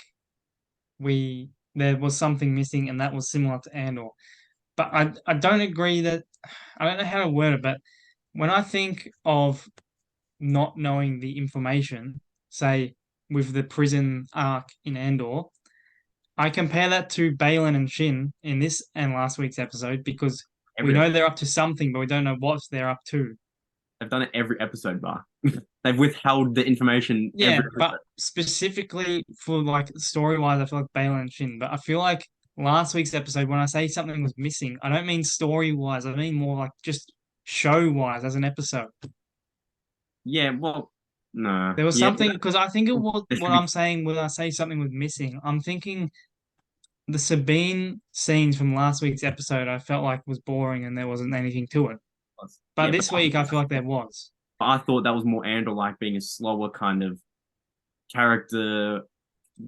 [SPEAKER 2] we there was something missing and that was similar to Andor. But I don't agree that I don't know how to word it, but when I think of not knowing the information, say with the prison arc in Andor, I compare that to Balin and Shin in this and last week's episode because we
[SPEAKER 3] Every
[SPEAKER 2] know they're up to something, but we don't know what they're up to.
[SPEAKER 3] they've done it every episode, bar. They've withheld the information
[SPEAKER 2] Yeah,
[SPEAKER 3] every
[SPEAKER 2] but
[SPEAKER 3] episode.
[SPEAKER 2] specifically for like story wise, I feel like Balin and Shin. But I feel like last week's episode, when I say something was missing, I don't mean story wise. I mean more like just show wise as an episode.
[SPEAKER 3] Yeah, well, no,
[SPEAKER 2] There was
[SPEAKER 3] yeah,
[SPEAKER 2] something because I think it was
[SPEAKER 3] there
[SPEAKER 2] what
[SPEAKER 3] should be.
[SPEAKER 2] I'm saying when I say something was missing. I'm thinking the Sabine scenes from last week's episode. I felt like was boring and there wasn't anything to it. But
[SPEAKER 3] Yeah, but
[SPEAKER 2] this week, I feel like there was.
[SPEAKER 3] I thought that was more Andor like being a slower kind of character,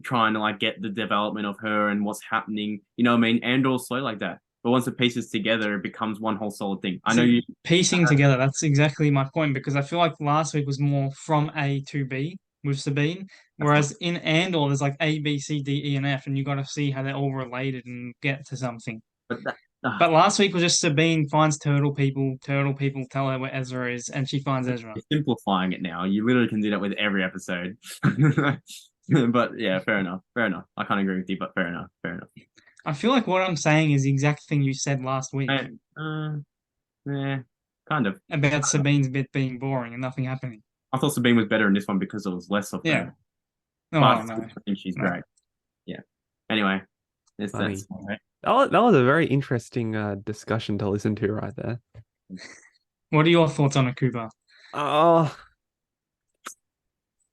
[SPEAKER 3] trying to like get the development of her and what's happening. You know what I mean? Andor's slow like that. But once it pieces together, it becomes one whole solid thing. I know
[SPEAKER 2] See,
[SPEAKER 3] you.
[SPEAKER 2] piecing together, that's exactly my point because I feel like last week was more from A to B with Sabine,
[SPEAKER 3] That's not.
[SPEAKER 2] whereas in Andor, there's like A, B, C, D, E, and F, and you got to see how they're all related and get to something.
[SPEAKER 3] But that,
[SPEAKER 2] But last week was just Sabine finds turtle people tell her where Ezra is, and she finds Ezra.
[SPEAKER 3] you're simplifying it now. You literally can do that with every episode. But yeah, fair enough. Fair enough. I can't agree with you, but fair enough. Fair enough.
[SPEAKER 2] I feel like what I'm saying is the exact thing you said last week
[SPEAKER 3] I, yeah, kind of.
[SPEAKER 2] about Sabine's bit being boring and nothing happening.
[SPEAKER 3] I thought Sabine was better in this one because there was less of
[SPEAKER 2] Yeah.
[SPEAKER 3] her.
[SPEAKER 2] Oh,
[SPEAKER 3] But
[SPEAKER 2] no.
[SPEAKER 3] I think she's
[SPEAKER 2] No.
[SPEAKER 3] great. Yeah. Anyway,
[SPEAKER 1] Funny.
[SPEAKER 3] that's all right.
[SPEAKER 1] That was a very interesting discussion to listen to right there.
[SPEAKER 2] What are your thoughts on Akuba?
[SPEAKER 1] Oh,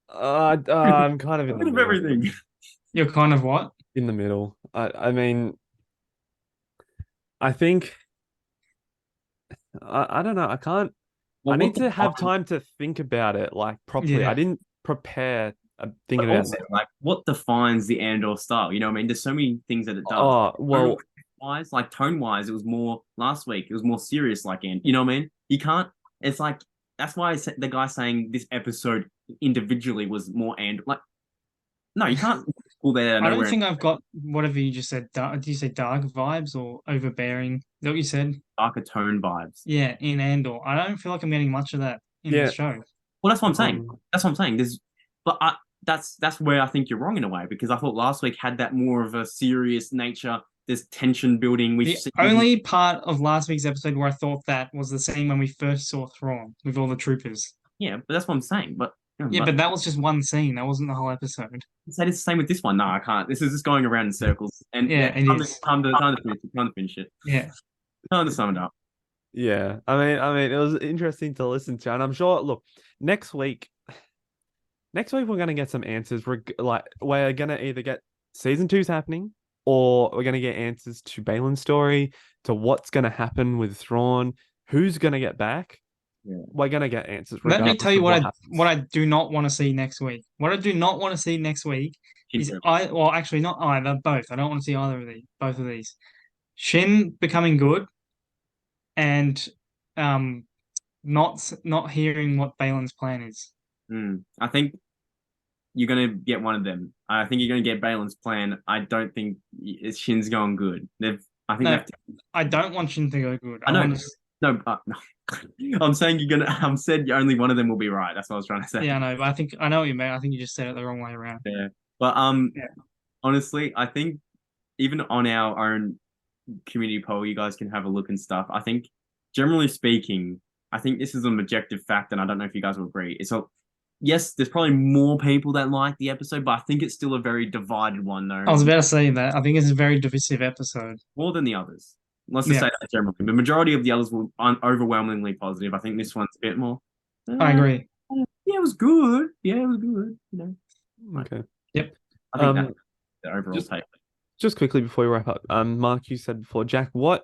[SPEAKER 1] I'm kind of in the
[SPEAKER 3] Bit of
[SPEAKER 1] middle.
[SPEAKER 3] everything.
[SPEAKER 2] You're kind of what?
[SPEAKER 1] In the middle. I mean, I think I don't know. I can't. I
[SPEAKER 3] Well,
[SPEAKER 1] need
[SPEAKER 3] what
[SPEAKER 1] to have
[SPEAKER 3] defines,
[SPEAKER 1] time to think about it like properly. I
[SPEAKER 2] Yeah.
[SPEAKER 1] didn't prepare
[SPEAKER 3] but
[SPEAKER 1] thinking about
[SPEAKER 3] also like what defines the Andor style? You know what I mean? There's so many things that it does.
[SPEAKER 1] Oh, well,
[SPEAKER 3] Wise, like tone wise, it was more last week. It was more serious, like and you know what I mean? You can't. It's like that's why the guy saying this episode individually was more and like no, you can't pull that out of
[SPEAKER 2] I don't
[SPEAKER 3] nowhere.
[SPEAKER 2] think I've got whatever you just said. Did you say dark vibes or overbearing? Is that what you said?
[SPEAKER 3] Darker tone vibes.
[SPEAKER 2] Yeah, in Andor. I don't feel like I'm getting much of that in
[SPEAKER 1] yeah.
[SPEAKER 2] this show.
[SPEAKER 3] Well, that's what I'm saying.
[SPEAKER 1] Um,
[SPEAKER 3] That's what I'm saying. But that's where I think you're wrong in a way because I thought last week had that more of a serious nature. There's tension building.
[SPEAKER 2] The only part of last week's episode where I thought that was the scene when we first saw Thrawn with all the troopers.
[SPEAKER 3] yeah, but that's what I'm saying. But
[SPEAKER 2] Yeah, but that was just one scene. That wasn't the whole episode.
[SPEAKER 3] say it's the same with this one. No, I can't. This is just going around in circles. And
[SPEAKER 2] Yeah, it is.
[SPEAKER 3] time to finish it.
[SPEAKER 2] Yeah.
[SPEAKER 3] Time to sum it up.
[SPEAKER 1] yeah. I mean, it was interesting to listen to, and I'm sure. Look, next week we're gonna get some answers. We're gonna either get season two's happening, or we're gonna get answers to Balin's story, to what's gonna happen with Thrawn, who's gonna get back.
[SPEAKER 3] Yeah.
[SPEAKER 1] We're gonna get answers.
[SPEAKER 2] Let me
[SPEAKER 1] regardless
[SPEAKER 2] tell you
[SPEAKER 1] of
[SPEAKER 2] what
[SPEAKER 1] happens.
[SPEAKER 2] I do not want to see next week. What I do not want to see next week is actually not either, both. I don't want to see either of these, both of these. Shin becoming good and not hearing what Balin's plan is.
[SPEAKER 3] I think you're gonna get one of them. I think you're gonna get Balin's plan. I don't think Shin's going good. I think
[SPEAKER 2] No,
[SPEAKER 3] they've.
[SPEAKER 2] I don't want Shin to go good.
[SPEAKER 3] I
[SPEAKER 2] I
[SPEAKER 3] know.
[SPEAKER 2] want to.
[SPEAKER 3] No, no. I'm saying you're gonna. I'm said only one of them will be right. That's what I was trying to say.
[SPEAKER 2] Yeah, I know, but I think I know what you mean. I think you just said it the wrong way around.
[SPEAKER 3] Yeah. But
[SPEAKER 2] Yeah.
[SPEAKER 3] honestly, I think even on our own community poll, you guys can have a look and stuff. I think, generally speaking, I think this is an objective fact, and I don't know if you guys will agree. Yes, there's probably more people that like the episode, but I think it's still a very divided one,
[SPEAKER 2] I was
[SPEAKER 3] though,
[SPEAKER 2] about to say that. I think it's a very divisive episode.
[SPEAKER 3] more than the others. Let's just
[SPEAKER 2] Yeah,
[SPEAKER 3] say that generally. The majority of the others were overwhelmingly positive. I think this one's a bit more.
[SPEAKER 2] I
[SPEAKER 3] Uh,
[SPEAKER 2] agree.
[SPEAKER 3] yeah, it was good. Yeah, it was good.
[SPEAKER 1] Okay.
[SPEAKER 2] Yep.
[SPEAKER 3] I think
[SPEAKER 1] Um,
[SPEAKER 3] that's the overall
[SPEAKER 1] just
[SPEAKER 3] take.
[SPEAKER 1] just quickly before we wrap up, Mark, you said before, Jack, what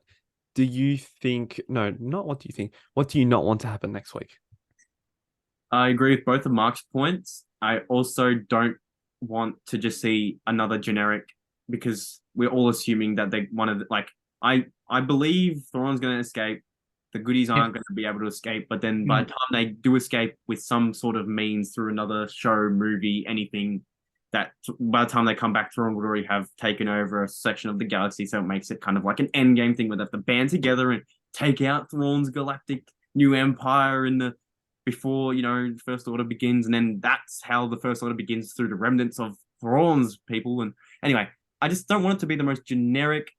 [SPEAKER 1] do you think? No, not what do you think. What do you not want to happen next week?
[SPEAKER 3] I agree with both of Mark's points. I also don't want to just see another generic because we're all assuming that they one of the, like I believe Thrawn's going to escape. The goodies
[SPEAKER 2] Yep.
[SPEAKER 3] aren't going to be able to escape, but then by the time they do escape with some sort of means through another show, movie, anything, that by the time they come back, Thrawn would already have taken over a section of the galaxy. So it makes it kind of like an end game thing where they have to band together and take out Thrawn's galactic new empire in the before First Order begins, and then that's how the First Order begins through the remnants of Thrawn's people. And anyway, I just don't want it to be the most generic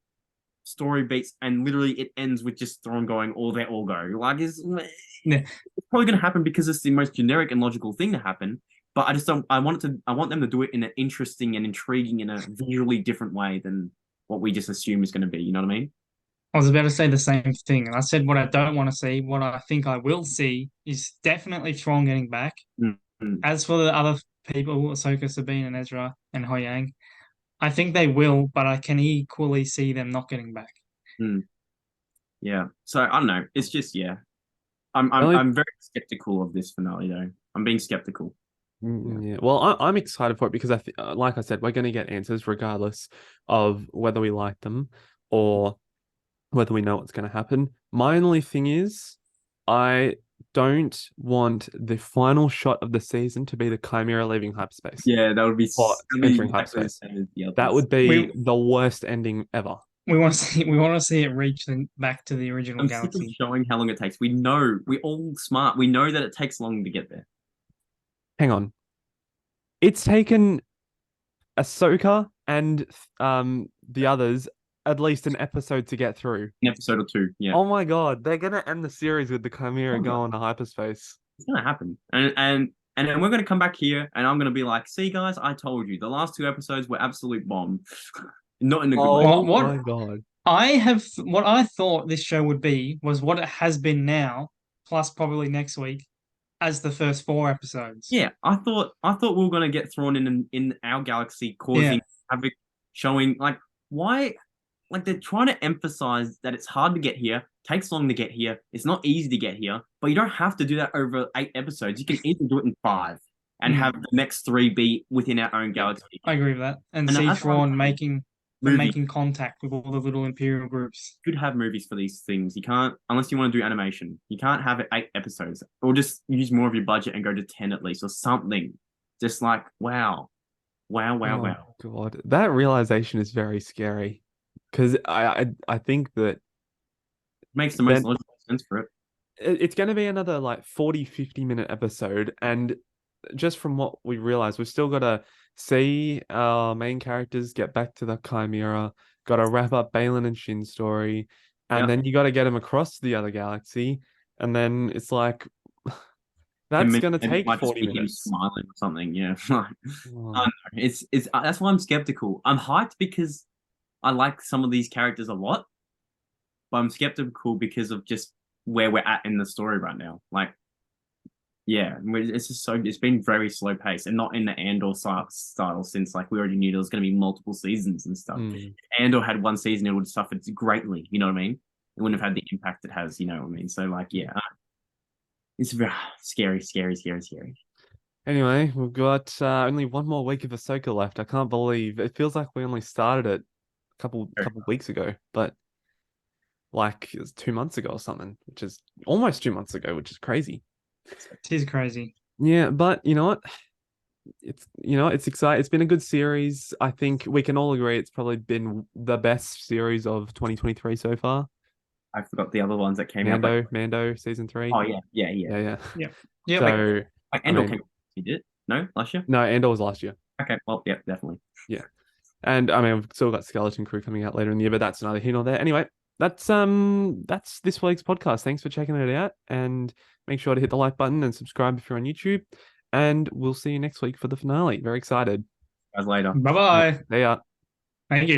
[SPEAKER 3] story beats, and literally it ends with just Thrawn going, "All they all go." Like,
[SPEAKER 2] Yeah.
[SPEAKER 3] it's probably going to happen because it's the most generic and logical thing to happen. But I just don't. I want them to do it in an interesting and intriguing, in a visually different way than what we just assume is going to be. You know what I mean?
[SPEAKER 2] I was about to say the same thing. I said what I don't want to see. What I think I will see is definitely Thrawn getting back.
[SPEAKER 3] Mm-hmm.
[SPEAKER 2] As for the other people, Ahsoka, Sabine, and Ezra, and Hoyang, I think they will, but I can equally see them not getting back.
[SPEAKER 3] Yeah. So I don't know. It's just I'm
[SPEAKER 1] Only-
[SPEAKER 3] I'm very skeptical of this finale though. I'm being skeptical.
[SPEAKER 1] Yeah. Well, I'm excited for it because like I said, we're going to get answers regardless of whether we like them or whether we know what's going to happen. My only thing is, I don't want the final shot of the season to be the Chimera leaving hyperspace
[SPEAKER 3] Yeah, that would be
[SPEAKER 1] or
[SPEAKER 3] that'd be
[SPEAKER 1] entering
[SPEAKER 3] exactly the
[SPEAKER 1] hyperspace.
[SPEAKER 3] same as the
[SPEAKER 1] That
[SPEAKER 3] others.
[SPEAKER 1] would be
[SPEAKER 2] We-
[SPEAKER 1] the worst ending ever.
[SPEAKER 2] We want to see it reach back to the original
[SPEAKER 3] I'm sick of
[SPEAKER 2] galaxy.
[SPEAKER 3] showing how long it takes. We're all smart. We know that it takes long to get there.
[SPEAKER 1] Hang on. It's taken Ahsoka and the others at least an episode to get through.
[SPEAKER 3] An episode or two, yeah.
[SPEAKER 1] Oh my god, they're gonna end the series with the Chimera going to hyperspace.
[SPEAKER 3] It's gonna happen. And then we're gonna come back here and I'm gonna be like, see guys, I told you the last two episodes were absolute bomb. Not in a good way.
[SPEAKER 1] Oh
[SPEAKER 2] What-
[SPEAKER 1] my god.
[SPEAKER 2] What I thought this show would be was what it has been now, plus probably next week, as the first 4 episodes.
[SPEAKER 3] Yeah, I thought we were gonna get thrown in our galaxy, causing havoc, showing like why, like they're trying to emphasize that it's hard to get here, takes long to get here, it's not easy to get here, but you don't have to do that over 8 episodes. You can easily do it in 5 and have the next 3 be within our own galaxy.
[SPEAKER 2] I agree with that. And
[SPEAKER 3] And
[SPEAKER 2] see
[SPEAKER 3] that's why
[SPEAKER 2] Thrawn
[SPEAKER 3] Movie.
[SPEAKER 2] making contact with all the little Imperial groups.
[SPEAKER 3] Could have movies for these things. You can't, unless you want to do animation. You can't have it 8 episodes, or just use more of your budget and go to 10 at least, or something. Just like wow.
[SPEAKER 1] Oh god. That realization is very scary. Because I think that
[SPEAKER 3] Makes the most
[SPEAKER 1] Then-
[SPEAKER 3] logical sense for it.
[SPEAKER 1] it's going to be another like 40-50 minute episode, and just from what we realized, we've still got to see our main characters get back to the Chimera, got to wrap up Balin and Shin's story, and
[SPEAKER 3] Yep.
[SPEAKER 1] then you got to get them across to the other galaxy, and then it's like
[SPEAKER 3] 10
[SPEAKER 1] that's
[SPEAKER 3] minutes,
[SPEAKER 1] going to
[SPEAKER 3] and it
[SPEAKER 1] take
[SPEAKER 3] might just
[SPEAKER 1] 40
[SPEAKER 3] be him
[SPEAKER 1] minutes.
[SPEAKER 3] smiling or something. Yeah,
[SPEAKER 1] Oh.
[SPEAKER 3] I don't know. It's that's why I'm skeptical. I'm hyped because I like some of these characters a lot, but I'm skeptical because of just where we're at in the story right now. Like, yeah, it's just it's been very slow paced and not in the Andor style since like we already knew there was going to be multiple seasons and stuff.
[SPEAKER 1] Mm.
[SPEAKER 3] Andor had one season, it would have suffered greatly. You know what I mean? It wouldn't have had the impact it has. You know what I mean? So like, yeah, it's very scary.
[SPEAKER 1] Anyway, we've got only one more week of Ahsoka left. I can't believe it feels like we only started it a couple weeks ago, but like it was 2 months ago or something, which is almost 2 months ago, which is crazy.
[SPEAKER 2] It is crazy.
[SPEAKER 1] Yeah, but you know what? It's exciting. It's been a good series. I think we can all agree it's probably been the best series of 2023 so far.
[SPEAKER 3] I forgot the other ones that came out.
[SPEAKER 1] Mando season 3.
[SPEAKER 3] Oh yeah, yeah, yeah.
[SPEAKER 1] Yeah, yeah.
[SPEAKER 2] Yeah. Yeah.
[SPEAKER 1] So
[SPEAKER 3] Like
[SPEAKER 1] I
[SPEAKER 3] Endor
[SPEAKER 1] mean,
[SPEAKER 3] came. You did it? No, last year.
[SPEAKER 1] no, Andor was last year.
[SPEAKER 3] Okay, well, yeah, definitely.
[SPEAKER 1] Yeah. And I mean, we've still got Skeleton Crew coming out later in the year, but that's neither here nor there. Anyway, that's this week's podcast. Thanks for checking it out, and make sure to hit the like button and subscribe if you're on YouTube. And we'll see you next week for the finale. Very excited.
[SPEAKER 3] Guys, later.
[SPEAKER 2] Bye bye.
[SPEAKER 1] See ya.
[SPEAKER 2] Thank you.